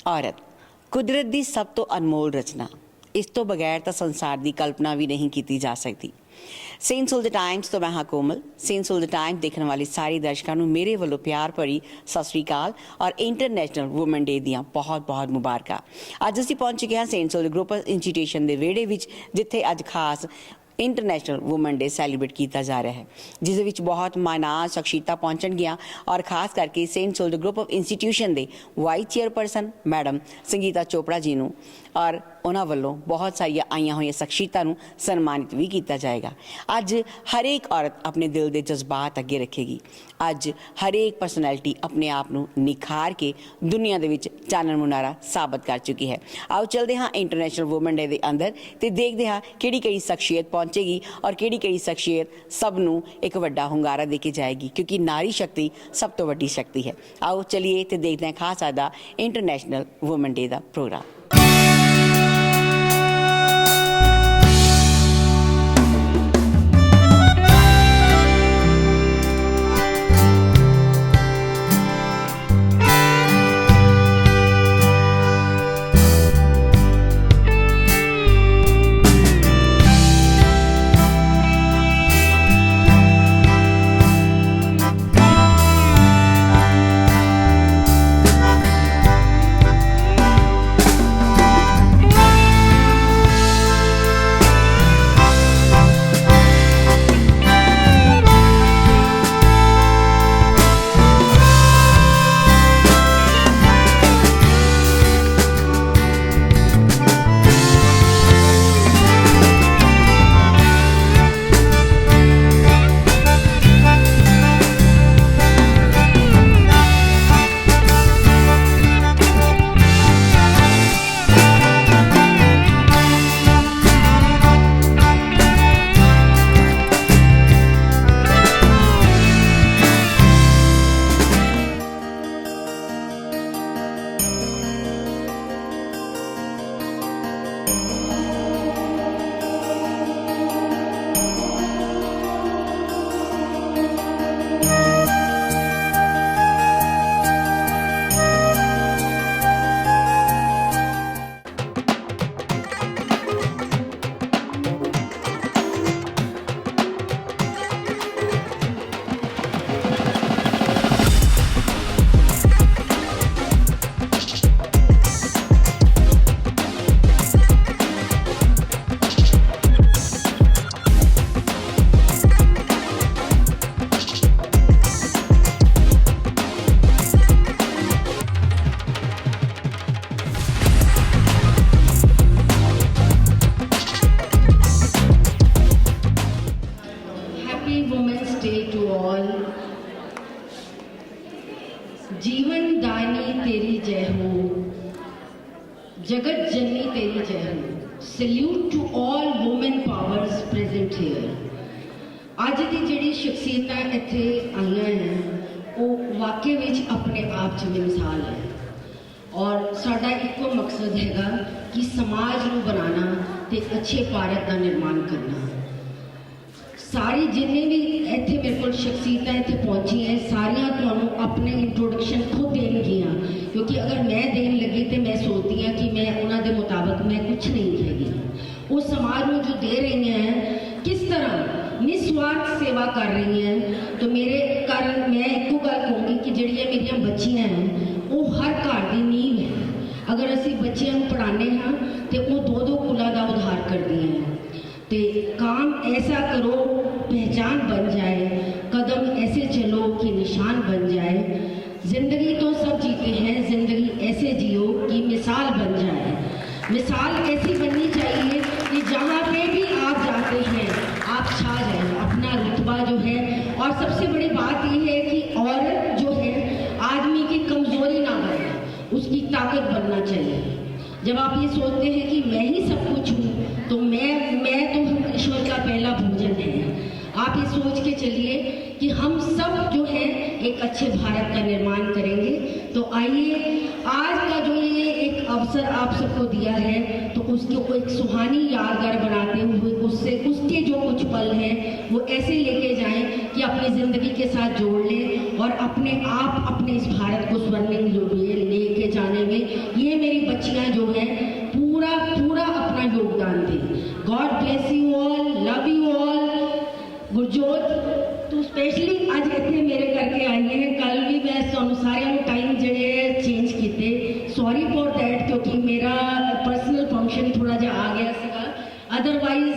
औरत कुदरत की सब तो अनमोल रचना, इस तो बगैर तो संसार की कल्पना भी नहीं की जा सकती। सेंट सुल द टाइम्स तो मैं हाँ कोमल। सेंट सुल द टाइम्स देखने वाले सारे दर्शकों को मेरे वालों प्यार भरी सत श्री अकाल और इंटरनेशनल वूमेन डे दियां बहुत बहुत मुबारक। अज असीं पहुंच चुके हैं सेंट सुल ग्रुप इंस्टीट्यूशन के विहड़े विच, जिथे अज खास इंटरनेशनल वूमेन डे सैलीब्रेट किया जा रहा है, जिस बहुत मानाज शख्सियत पहुँचणगियां और खास करके सेंट सुल ग्रुप ऑफ इंस्टीट्यूशन के vice chairperson madam Sangeeta Chopra ji नूं और उन्होंने वालों बहुत सारिया आईया हुई शख्सियतों को सन्मानित भी किया जाएगा। अज हरेक औरत अपने दिल के जज्बात अगे रखेगी। अज हरेक परसनैलिटी अपने आप को निखार के दुनिया के चानन मुनारा साबित कर चुकी है। आओ चलते हाँ इंटरनेशनल वूमेन डे के अंदर तो देखते हाँ कि शख्सियत पहुँचेगी और कि शख्सियत सबनों एक वड्डा हुंगारा दे के जाएगी, क्योंकि नारी शक्ति सब तो वड्डी शक्ति है। आओ चलिए तो देखते हैं खास आदा इंटरनेशनल वूमेन डे का प्रोग्राम। जीवन दानी तेरी जय हो, जगत जननी तेरी जय हो। Salute to all women powers present here. अज की जिहड़ी शख्सियतां इत्थे आईयां हैं वो वाकई विच अपने आप च मिसाल है और साडा इक्को मकसद हैगा कि समाज नूं बनाना ते अच्छे भारत का निर्माण करना। सारी जिन्ने भी इत्थे मेरे को शख्सियत इत्थे पहुंची हैं सारियां तुहानूं अपने इंट्रोडक्शन खुद देणगियां, क्योंकि अगर मैं देन लगी तो मैं सोचती हाँ कि मैं उन्होंने मुताबिक मैं कुछ नहीं हैगी। वो समाज में जो दे रही हैं किस तरह निस्वार्थ सेवा कर रही हैं। तो मेरे कारण मैं एको गल कहूँगी कि जिहड़ियां मेरियां बच्चियां हैं वो हर घर की नींव है। अगर असी बच्चियां नूं पढ़ाने हाँ तो वो दो दो कुलों का उद्धार करदियां हैं। तो काम ऐसा करो पहचान बन जाए, कदम ऐसे चलो कि निशान बन जाए। जिंदगी तो सब जीते हैं, जिंदगी ऐसे जियो कि मिसाल बन जाए। मिसाल ऐसी बननी चाहिए कि जहाँ पे भी आप जाते हैं आप छा जाए, अपना रुतबा जो है। और सबसे बड़ी बात यह है कि औरत जो है आदमी की कमजोरी ना बने, उसकी ताकत बनना चाहिए। जब आप ये सोचते हैं कि मैं ही सब कुछ हूँ तो मैं तो ईश्वर का पहला भोजन है। आप ये सोच के चलिए कि हम सब जो है एक अच्छे भारत का निर्माण करेंगे। तो आइए आज का जो ये एक अवसर आप सबको दिया है तो उसको एक सुहानी यादगार बनाते हुए उसके जो कुछ पल हैं वो ऐसे लेके जाएं कि अपनी ज़िंदगी के साथ जोड़ लें और अपने आप अपने इस भारत को स्वर्णिम जो लेके जाने जाने में ये मेरी बच्चियां जो है पूरा पूरा अपना योगदान दें। God bless you all, love you all. Gurjot तू स्पेशली अज इतने मेरे करके आई है, कल भी मैं तुहानू सारिਆਂ ਨੂੰ टाइम ਜਿਹੜੇ चेंज किए, सॉरी फॉर दैट, क्योंकि मेरा पर्सनल फंक्शन थोड़ा जिहा आ गया सीगा। अदरवाइज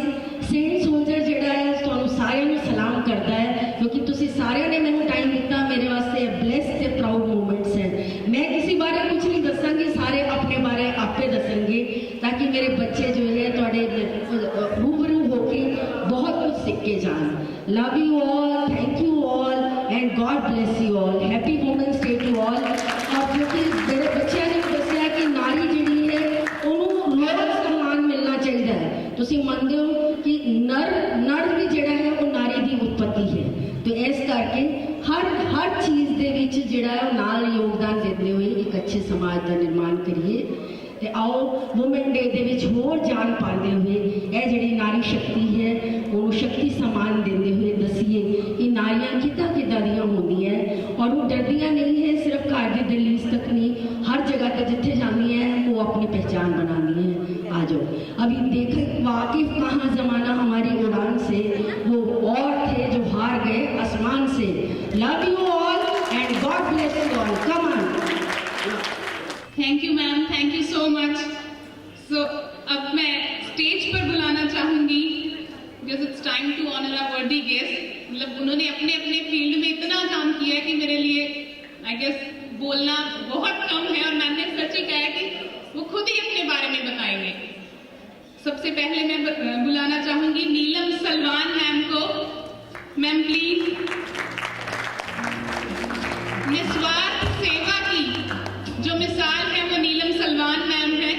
सेंट सोल्जर जिहड़ा है तुहानू सारिਆਂ ਨੂੰ सलाम करता है, क्योंकि तुसी सारिਆਂ ने मैनू टाइम दिता, मेरे वास्ते ब्लेस्ड ते प्राउड मोमेंट्स हैं। मैं किसी बारे कुछ नहीं दसांगी, सारे अपने बारे आपे दसेंगे, ताकि मेरे बच्चे जो है तुहाडे रूबरू होके बहुत कुछ सीख के जान। Love you all, thank you all and God bless you all. Happy women's day to all. और क्योंकि मेरे बच्चों ने दसिया कि नारी जिहड़ी है उन्होंने रोज सम्मान मिलना चाहिए है, तुसीं मनदे हो कि नर भी जिहड़ा है वो नारी की उत्पत्ति है, तो इस करके हर चीज़ दे विच जिहड़ा है नाल योगदान देते हुए एक अच्छे समाज का निर्माण करिए। ते आओ वुमेन डे दे विच होर जान पाते हुए यह जिहड़ी नारी शक्ति है वो शक्ति सम्मान देते हुए दसीए कि नारियां किद्दां किद्दां दियां होंदियां और वो डरदियां नहीं है, सिर्फ घर की दहलीज तक नहीं, हर जगह तक जिथे जाती हैं वो अपनी पहचान बनाती हैं। आ जाओ अभी देख वाकिफ कहाँ ज़माना हमारी उड़ान से, वो और थे जो हार गए आसमान से। Love you all and God bless you all. Come on. Thank you ma'am, thank you so much. So अब मैं स्टेज पर बुलाना चाहूँगी, because it's time to honour a worthy guest. मतलब उन्होंने अपने अपने फील्ड में इतना काम किया है कि मेरे लिए आई गेस बोलना बहुत कम है, और मैम ने सच ही कहा है कि वो खुद ही अपने बारे में बताएंगे। सबसे पहले मैं बुलाना चाहूँगी नीलम सलवान मैम को। Ma'am please. निस्वार्थ सेवा की जो मिसाल है वो नीलम सलवान मैम है।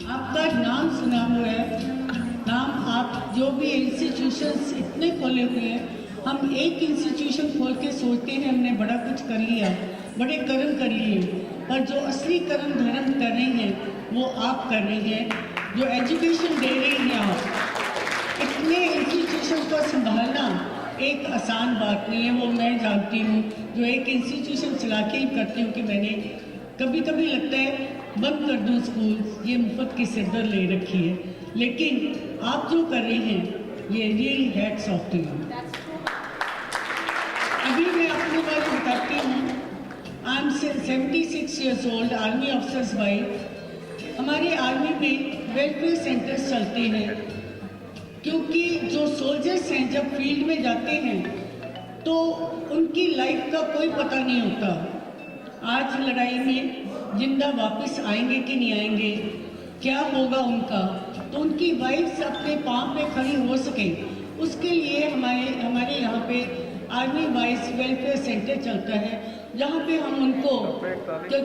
आपका नाम सुना हुआ है, नाम आप जो भी इंस्टीट्यूशंस इतने खोले हुए हैं, हम एक इंस्टीट्यूशन खोल के सोचते हैं हमने बड़ा कुछ कर लिया, बड़े कर्म कर लिए, पर जो असली कर्म धर्म कर रहे हैं वो आप कर रहे हैं, जो एजुकेशन दे रही हैं आप। इतने इंस्टीट्यूशन को संभालना एक आसान बात नहीं है, वो मैं जानती हूँ जो एक इंस्टीट्यूशन चला के ही करती हूँ कि मैंने कभी कभी लगता है बंद कर दूँ स्कूल, ये मुफ्त की सिरदर्द ले रखी है, लेकिन आप जो कर रहे हैं ये really hats off to you. अभी मैं अपने बारे में बताती हूँ। I am 76 years old, army officers wife. हमारे आर्मी में वेलफेयर सेंटर्स चलते हैं, क्योंकि जो सोल्जर्स हैं जब फील्ड में जाते हैं तो उनकी लाइफ का कोई पता नहीं होता। आज लड़ाई में जिंदा वापस आएंगे कि नहीं आएंगे, क्या होगा उनका, तो उनकी वाइफ्स अपने पाँव पे खड़ी हो सके, उसके लिए हमारे यहाँ पे आर्मी वाइस वेलफेयर सेंटर चलता है, जहाँ पे हम उनको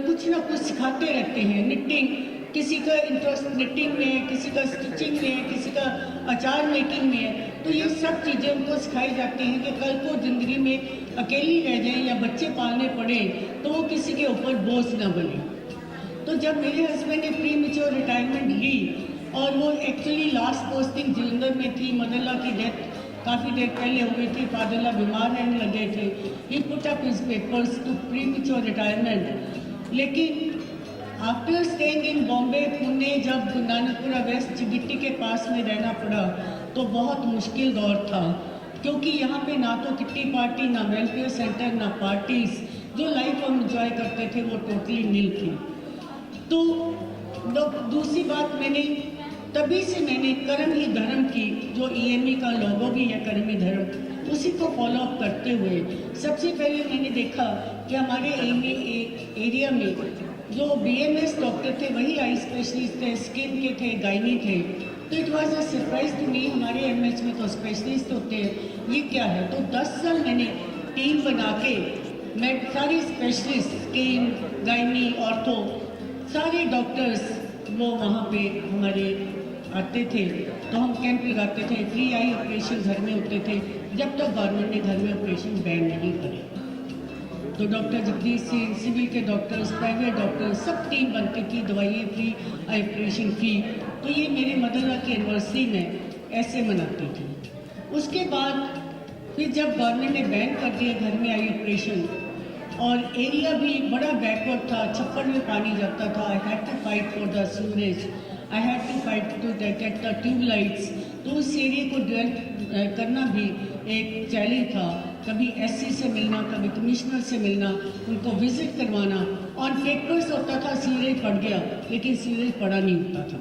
कुछ ना कुछ सिखाते रहते हैं। निटिंग, किसी का इंटरेस्ट निटिंग में है, किसी का स्टिचिंग में है, किसी का अचार मेकिंग में है, तो ये सब चीज़ें उनको सिखाई जाती हैं कि कल को ज़िंदगी में अकेली रह जाए या बच्चे पालने पड़े तो वो किसी के ऊपर बोझ ना बने। तो जब मेरे हस्बैंड ने प्री मैच्योर रिटायरमेंट ली और वो एक्चुअली लास्ट पोस्टिंग जलंधर में थी, मदल्ला की डेथ काफ़ी देर पहले हो गई थी, फादल्ला बीमार रहने लगे थे, he put up his papers to premature retirement. लेकिन after staying in Bombay, Pune, जब नानकपुरा वेस्ट चिगिट्टी के पास में रहना पड़ा तो बहुत मुश्किल दौर था, क्योंकि यहाँ पे ना तो किट्टी पार्टी, ना वेलफेयर सेंटर, ना पार्टीज। जो लाइफ हम इंजॉय करते थे वो टोटली नील थी। तो दूसरी बात, तभी से मैंने कर्म ही धर्म की, जो EME का लोगो भी है कर्म ही धर्म, उसी को फॉलो अप करते हुए सबसे पहले मैंने देखा कि हमारे एरिया में जो BMS डॉक्टर थे वही आई स्पेशलिस्ट थे, स्किन के थे, गायनी थे। तो it was a surprise to me, हमारे MH में तो स्पेशलिस्ट होते हैं, ये क्या है। तो 10 साल मैंने टीम बना के मैं सारे स्पेशलिस्ट, स्किन, गायनी, ऑर्थो, सारे डॉक्टर्स वो वहाँ पे हमारे आते थे, तो हम कैंप लगाते थे। फ्री आई ऑपरेशन घर में होते थे, जब तक गवर्नमेंट ने घर में ऑपरेशन बैन नहीं करे। तो डॉक्टर जगदीश सिंह, सिविल के डॉक्टर्स, प्राइवेट डॉक्टर्स, सब टीम बनती थी, दवाइयाँ फ्री, ऑपरेशन फ्री। तो ये मेरे मदर की एनिवर्सरी में ऐसे मनाती थी। उसके बाद फिर जब गवर्नमेंट ने बैन कर दिया घर में आई ऑपरेशन, और एरिया भी बड़ा बैकवर्ड था, छप्पड़ में पानी जाता था। I had to fight for the sewerage, I had to fight to get the tubelights. तो उस एरिया को डेवलप करना भी एक चैलेंज था। कभी एससी से मिलना, कभी कमिश्नर से मिलना, उनको विजिट करवाना। ऑन पेपर्स होता था सीवरेज पड़ गया, लेकिन सीवरेज पड़ा नहीं होता था।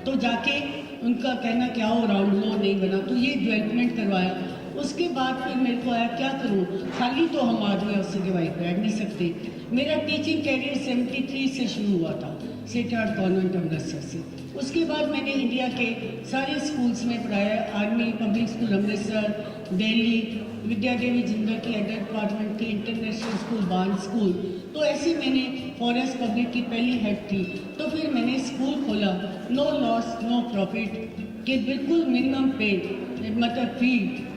तो जाके उनका कहना क्या हो राउंड लो नहीं बना, तो ये डेवलपमेंट करवाया। उसके बाद फिर मेरे को आया क्या करूं, खाली तो हम आदमी उससे डिवाइड बैठ नहीं सकते। मेरा टीचिंग कैरियर 73 से शुरू हुआ था, सेक्रेड कॉन्वेंट अमृतसर से। उसके बाद मैंने इंडिया के सारे स्कूल्स में पढ़ाया, army public school Amritsar, Delhi, Vidya Devi Jindal की अंडर डिपार्टमेंट की इंटरनेशनल स्कूल बान स्कूल। तो ऐसे मैंने फॉरेस्ट पब्लिक की पहली हेड थी। तो फिर मैंने स्कूल खोला, नो लॉस नो प्रॉफिट के बिल्कुल मिनिमम पे, मतलब फी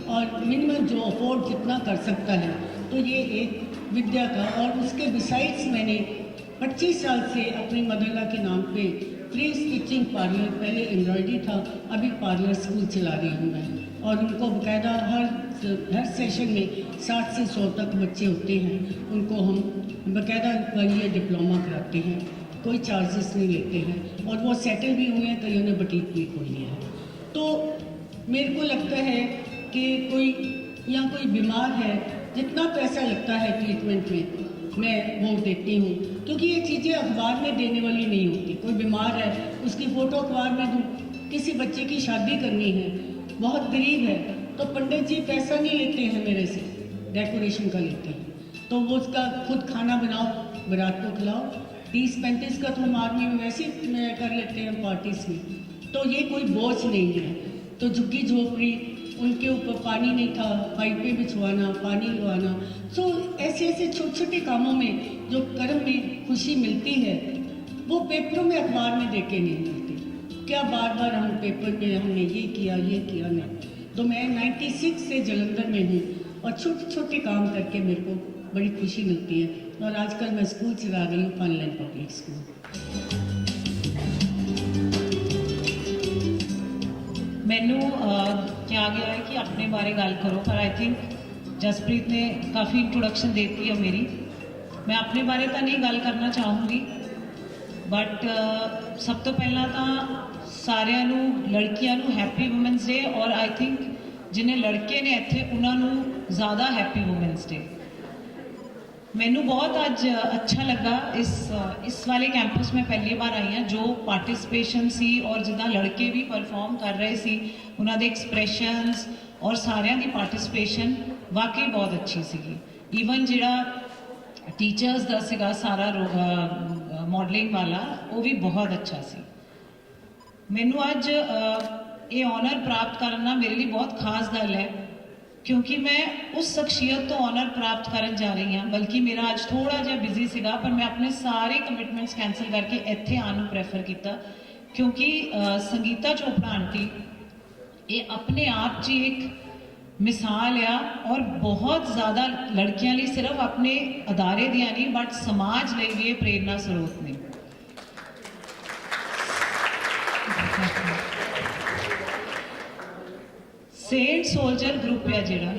और मिनिमम जो अफोर्ड जितना कर सकता है। तो ये एक विद्या का। और उसके बिसाइड्स मैंने 25 साल से अपनी मदरला के नाम पे प्री स्टिचिंग पार्लर, पहले एम्ब्रॉयडरी था, अभी पार्लर स्कूल चला रही हूँ मैं। और उनको बाकायदा हर सेशन में 60 से 100 तक बच्चे होते हैं, उनको हम बाकायदा 1 ईयर डिप्लोमा कराते हैं, कोई चार्जेस नहीं लेते हैं। और वो सेटल भी हुए हैं, कईयों ने बुटीक भी खोल लिया है। तो मेरे को लगता है कि कोई कोई बीमार है, जितना पैसा लगता है ट्रीटमेंट में मैं वो देती हूँ, क्योंकि ये चीज़ें अखबार में देने वाली नहीं होती। कोई बीमार है, उसकी फ़ोटो अखबार में दूँ। किसी बच्चे की शादी करनी है, बहुत गरीब है, तो पंडित जी पैसा नहीं लेते हैं मेरे से, डेकोरेशन का लेते हैं। तो वो उसका खुद खाना बनाओ, बारात को खिलाओ। 30-35 का तो हम आर्मी में वैसे ही कर लेते हैं पार्टीज में। तो ये कोई बोझ नहीं है। तो झुग्गी झोपड़ी, उनके ऊपर पानी नहीं था, पाइपें बिछवाना, पानी लुआना। सो ऐसे ऐसे छोटे छोटे कामों में जो कर्म में खुशी मिलती है, वो पेपरों में अखबार में देके नहीं मिलती। क्या बार बार हम पेपर में हमने ये किया नहीं। तो मैं 96 से जलंधर में हूँ और छोटे छोटे काम करके मेरे को बड़ी खुशी मिलती है। और आजकल मैं स्कूल चला रही हूँ, फनलैंड पब्लिक स्कूल। मैनू क्या गया है कि अपने बारे गल करो, पर आई थिंक जसप्रीत ने काफ़ी इंट्रोडक्शन देती है मेरी। मैं अपने बारे तो नहीं गल करना चाहूँगी, बट सब तो पहला तो सारिਆਂ ਨੂੰ लड़कियां ਨੂੰ हैप्पी वूमेंस डे। और आई थिंक जिन्हें लड़के ने इत्थे उन्होंने ज़्यादा हैप्पी वूमेंस डे। मैनू बहुत अज अच्छा लगा इस वाले कैंपस में पहली बार आई हाँ, जो पार्टिसिपेशन सी और जिदा लड़के भी परफॉर्म कर रहे सी, उन्होंने एक्सप्रैशनस और सारिਆਂ ਦੀ पार्टिसिपेशन वाकई बहुत अच्छी सी। ईवन जिहड़ा टीचर्स का सीगा सारा मॉडलिंग वाला, वो भी बहुत अच्छा सी। मैनू अज ये ऑनर प्राप्त करना मेरे लिए बहुत खास गल है, क्योंकि मैं उस शख्सियत तो ऑनर प्राप्त करन जा रही हाँ। बल्कि मेरा आज थोड़ा जहा बिजी सीगा, पर मैं अपने सारे कमिटमेंट्स कैंसल करके इत्थे आने प्रेफर किया, क्योंकि संगीता चोपड़ा आंटी ये अपने आप च एक मिसाल आ। और बहुत ज़्यादा लड़कियां लिए सिर्फ अपने अदारे दियां नहीं, बट समाज लिए भी ये प्रेरणा स्रोत ने। सेंट सोल्जर ग्रुप है जिहड़ा,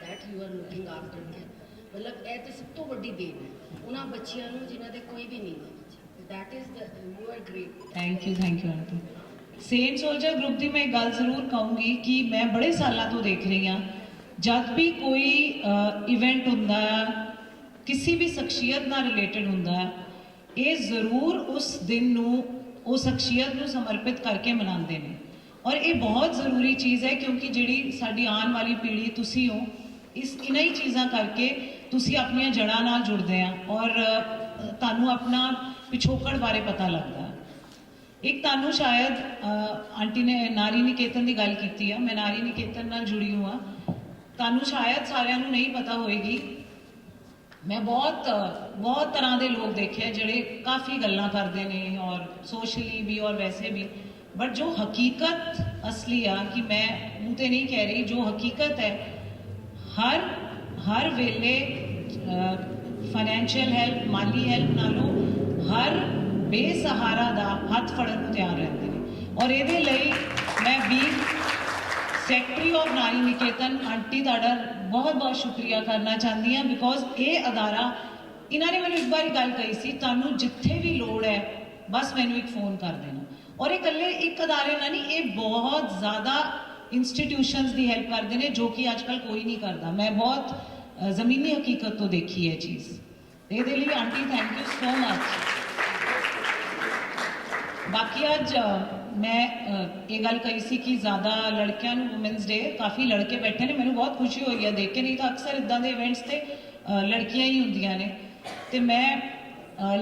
that you are looking after them, मतलब ਇਹ ਤੇ ਸਭ ਤੋਂ ਵੱਡੀ ਦੇਣ ਹੈ ਉਹਨਾਂ ਬੱਚਿਆਂ ਨੂੰ ਜਿਨ੍ਹਾਂ ਦੇ ਕੋਈ ਵੀ ਨਹੀਂ ਹੈ। That is the you are great. Thank you aunty. Saint soldier group की मैं एक गल जरूर कहूँगी कि मैं बड़े सालों तो देख रही हाँ, जब भी कोई इवेंट होंदा है किसी भी शख्सियत नाल रिलेटेड होंदा है, ये जरूर उस दिन नू उस शख्सियत नू समर्पित करके मनाते हैं। और ये बहुत ज़रूरी चीज़ है, क्योंकि जिहड़ी साडी आने वाली पीढ़ी तुसी हो, इस इन्हां ही चीज़ां करके तुसी अपनियां जड़ां नाल जुड़दे आ और तुहानूं अपना पिछोकड़ बारे पता लगता है। एक तुहानूं शायद आंटी ने नारी निकेतन की गल की है, मैं नारी निकेतन नाल जुड़ी हूँ हाँ, तुहानूं शायद सारिਆਂ ਨੂੰ नहीं पता होएगी। मैं बहुत तरह के लोग देखे जिहड़े काफ़ी गल्लां करते हैं, और सोशली भी और वैसे भी, बट जो हकीकत असली आ कि मैं मुँह ते नहीं कह रही, जो हकीकत है हर वेले फाइनैंशियल हैल्प, माली हैल्प नालों हर बेसहारा दा हथ फड़न नूं तैयार रहते हैं। और ये मैं भी सैकटरी ऑफ नारी निकेतन आंटी तुहाडा ਬਹੁਤ ਬਹੁਤ ਸ਼ੁਕਰੀਆ ਕਰਨਾ ਚਾਹੁੰਦੀ ਹਾਂ ਬਿਕੋਜ਼ ਇਹ ਅਦਾਰਾ ਇਹਨਾਂ ਨੇ ਮੈਨੂੰ ਇੱਕ ਵਾਰੀ ਗੱਲ ਕਹੀ ਸੀ, ਤੁਹਾਨੂੰ ਜਿੱਥੇ ਵੀ ਲੋੜ ਹੈ ਬਸ ਮੈਨੂੰ ਇੱਕ ਫੋਨ ਕਰ ਦੇਣਾ। ਔਰ ਇਹ ਇਕੱਲੇ ਇੱਕ ਅਦਾਰੇ ਨਾਲ ਨਹੀਂ, ਇਹ ਬਹੁਤ ਜ਼ਿਆਦਾ ਇੰਸਟੀਟਿਊਸ਼ਨਸ ਦੀ ਹੈਲਪ ਕਰਦੇ ਨੇ ਜੋ ਕਿ ਅੱਜ ਕੱਲ੍ਹ ਕੋਈ ਨਹੀਂ ਕਰਦਾ। ਮੈਂ ਬਹੁਤ ਜ਼ਮੀਨੀ ਹਕੀਕਤ ਤੋਂ ਦੇਖੀ ਹੈ ਚੀਜ਼। ਇਹਦੇ ਲਈ aunty thank you so much. ਬਾਕੀ ਅੱਜ ਮੈਂ ਇਹ ਗੱਲ ਕਹੀ ਸੀ ਕਿ ਜ਼ਿਆਦਾ ਲੜਕਿਆਂ ਨੂੰ ਵੂਮੈਨਸ ਡੇ, ਕਾਫੀ ਲੜਕੇ ਬੈਠੇ ਨੇ, ਮੈਨੂੰ ਬਹੁਤ ਖੁਸ਼ੀ ਹੋਈ ਹੈ ਦੇਖ ਕੇ, ਨਹੀਂ ਤਾਂ ਅਕਸਰ ਇਦਾਂ ਦੇ ਇਵੈਂਟਸ ਤੇ ਲੜਕੀਆਂ ਹੀ ਹੁੰਦੀਆਂ ਨੇ। ਤੇ ਮੈਂ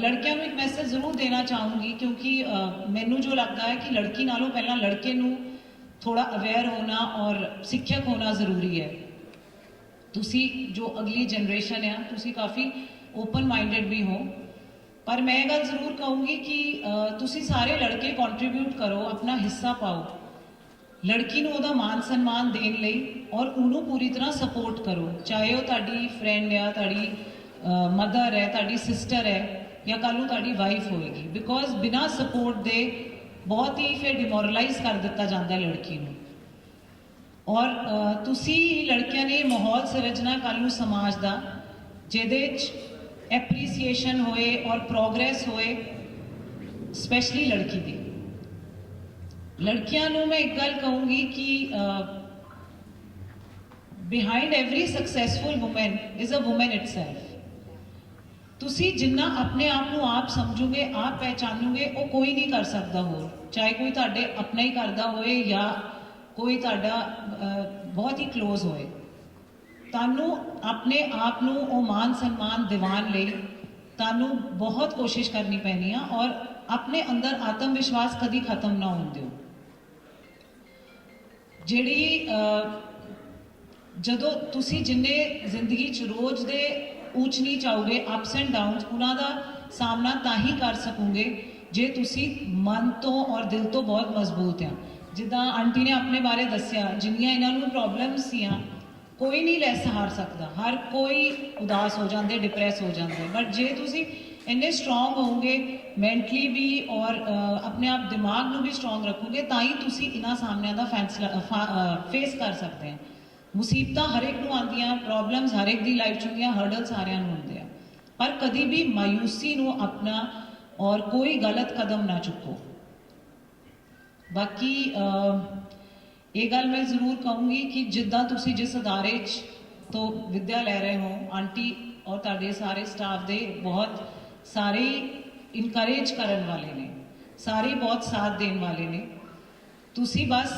ਲੜਕਿਆਂ ਨੂੰ ਇੱਕ ਮੈਸੇਜ ਜ਼ਰੂਰ ਦੇਣਾ ਚਾਹੂੰਗੀ ਕਿਉਂਕਿ ਮੈਨੂੰ ਜੋ ਲੱਗਦਾ ਹੈ ਕਿ ਲੜਕੀ ਨਾਲੋਂ ਪਹਿਲਾਂ ਲੜਕੇ ਨੂੰ ਥੋੜਾ ਅਵੇਅਰ ਹੋਣਾ ਔਰ ਸਿੱਖਿਅਕ ਹੋਣਾ ਜ਼ਰੂਰੀ ਹੈ। ਤੁਸੀਂ ਜੋ ਅਗਲੀ ਜਨਰੇਸ਼ਨ ਆ, ਤੁਸੀਂ ਕਾਫੀ ਓਪਨ ਮਾਈਂਡਡ ਵੀ ਹੋ, ਪਰ ਮੈਂ ਇਹ ਗੱਲ ਜ਼ਰੂਰ ਕਹੂੰਗੀ ਕਿ ਤੁਸੀਂ ਸਾਰੇ ਲੜਕੇ ਕੰਟਰੀਬਿਊਟ ਕਰੋ, ਆਪਣਾ ਹਿੱਸਾ ਪਾਓ ਲੜਕੀ ਨੂੰ ਉਹਦਾ ਮਾਨ ਸਨਮਾਨ ਦੇਣ ਲਈ ਔਰ ਉਹਨੂੰ ਪੂਰੀ ਤਰ੍ਹਾਂ ਸਪੋਰਟ ਕਰੋ, ਚਾਹੇ ਉਹ ਤੁਹਾਡੀ ਫਰੈਂਡ ਆ, ਤੁਹਾਡੀ ਮਦਰ ਹੈ, ਤੁਹਾਡੀ ਸਿਸਟਰ ਹੈ ਜਾਂ ਕੱਲ੍ਹ ਨੂੰ ਤੁਹਾਡੀ ਵਾਈਫ ਹੋਏਗੀ। ਬਿਕੋਜ਼ ਬਿਨਾਂ ਸਪੋਰਟ ਦੇ ਬਹੁਤ ਹੀ ਫਿਰ ਡਿਮੋਰਲਾਈਜ਼ ਕਰ ਦਿੱਤਾ ਜਾਂਦਾ ਲੜਕੀ ਨੂੰ। ਔਰ ਤੁਸੀਂ ਹੀ ਲੜਕੀਆਂ ਨੇ ਮਾਹੌਲ ਸਿਰਜਣਾ ਕੱਲ੍ਹ ਨੂੰ ਸਮਾਜ ਦਾ ਜਿਹਦੇ 'ਚ ਐਪਰੀਸੀਏਸ਼ਨ ਹੋਏ ਔਰ ਪ੍ਰੋਗਰੈਸ ਹੋਏ, ਸਪੈਸ਼ਲੀ ਲੜਕੀ ਦੀ। ਲੜਕੀਆਂ ਨੂੰ ਮੈਂ ਇੱਕ ਗੱਲ ਕਹੂੰਗੀ ਕਿ behind every successful woman is a woman itself. ਤੁਸੀਂ ਜਿੰਨਾ ਆਪਣੇ ਆਪ ਨੂੰ ਆਪ ਸਮਝੋਗੇ, ਆਪ ਪਹਿਚਾਨੋਗੇ, ਉਹ ਕੋਈ ਨਹੀਂ ਕਰ ਸਕਦਾ ਹੋਰ, ਚਾਹੇ ਕੋਈ ਤੁਹਾਡੇ ਆਪਣਾ ਹੀ ਕਰਦਾ ਹੋਏ ਜਾਂ ਕੋਈ ਤੁਹਾਡਾ ਬਹੁਤ ਹੀ ਕਲੋਜ਼ ਹੋਏ। ਤੁਹਾਨੂੰ ਆਪਣੇ ਆਪ ਨੂੰ ਉਹ ਮਾਨ ਸਨਮਾਨ ਦਿਵਾਉਣ ਲਈ ਤੁਹਾਨੂੰ ਬਹੁਤ ਕੋਸ਼ਿਸ਼ ਕਰਨੀ ਪੈਣੀ ਆ ਔਰ ਆਪਣੇ ਅੰਦਰ ਆਤਮ ਵਿਸ਼ਵਾਸ ਕਦੀ ਖਤਮ ਨਾ ਹੋਣ ਦਿਓ। ਜਿਹੜੀ ਜਦੋਂ ਤੁਸੀਂ ਜਿੰਨੇ ਜ਼ਿੰਦਗੀ 'ਚ ਰੋਜ਼ ਦੇ ਊਚ ਨੀਚ ਆਓਗੇ, ਅਪਸ ਐਂਡ ਡਾਊਨਸ, ਉਹਨਾਂ ਦਾ ਸਾਹਮਣਾ ਤਾਂ ਹੀ ਕਰ ਸਕੋਗੇ ਜੇ ਤੁਸੀਂ ਮਨ ਤੋਂ ਔਰ ਦਿਲ ਤੋਂ ਬਹੁਤ ਮਜ਼ਬੂਤ ਆ। ਜਿੱਦਾਂ ਆਂਟੀ ਨੇ ਆਪਣੇ ਬਾਰੇ ਦੱਸਿਆ, ਜਿੰਨੀਆਂ ਇਹਨਾਂ ਨੂੰ ਪ੍ਰੋਬਲਮਸ ਸੀਆਂ, ਕੋਈ ਨਹੀਂ ਲੈ ਸਹਾਰ ਸਕਦਾ, ਹਰ ਕੋਈ ਉਦਾਸ ਹੋ ਜਾਂਦੇ, ਡਿਪਰੈਸ ਹੋ ਜਾਂਦੇ, ਬਟ ਜੇ ਤੁਸੀਂ ਇੰਨੇ ਸਟਰੋਂਗ ਹੋਵੋਗੇ ਮੈਂਟਲੀ ਵੀ ਔਰ ਆਪਣੇ ਆਪ ਦਿਮਾਗ ਨੂੰ ਵੀ ਸਟਰੋਂਗ ਰੱਖੋਗੇ ਤਾਂ ਹੀ ਤੁਸੀਂ ਇਹਨਾਂ ਸਾਹਮਣਿਆਂ ਦਾ ਫੇਸ ਕਰ ਸਕਦੇ ਆ। ਮੁਸੀਬਤਾਂ ਹਰ ਇੱਕ ਨੂੰ ਆਉਂਦੀਆਂ, ਪ੍ਰੋਬਲਮਸ ਹਰ ਇੱਕ ਦੀ ਲਾਈਫ 'ਚ ਹੁੰਦੀਆਂ, ਹਰਡਲ ਸਾਰਿਆਂ ਨੂੰ ਹੁੰਦੇ ਆ, ਪਰ ਕਦੀ ਵੀ ਮਾਯੂਸੀ ਨੂੰ ਆਪਣਾ ਔਰ ਕੋਈ ਗਲਤ ਕਦਮ ਨਾ ਚੁੱਕੋ। ਬਾਕੀ ਇਹ ਗੱਲ ਮੈਂ ਜ਼ਰੂਰ ਕਹੂੰਗੀ ਕਿ ਜਿੱਦਾਂ ਤੁਸੀਂ ਜਿਸ ਅਦਾਰੇ 'ਚ ਤੋਂ ਵਿੱਦਿਆ ਲੈ ਰਹੇ ਹੋ, ਆਂਟੀ ਔਰ ਤੁਹਾਡੇ ਸਾਰੇ ਸਟਾਫ ਦੇ ਬਹੁਤ ਸਾਰੇ ਇਨਕਰੇਜ ਕਰਨ ਵਾਲੇ ਨੇ, ਸਾਰੇ ਬਹੁਤ ਸਾਥ ਦੇਣ ਵਾਲੇ ਨੇ। ਤੁਸੀਂ ਬਸ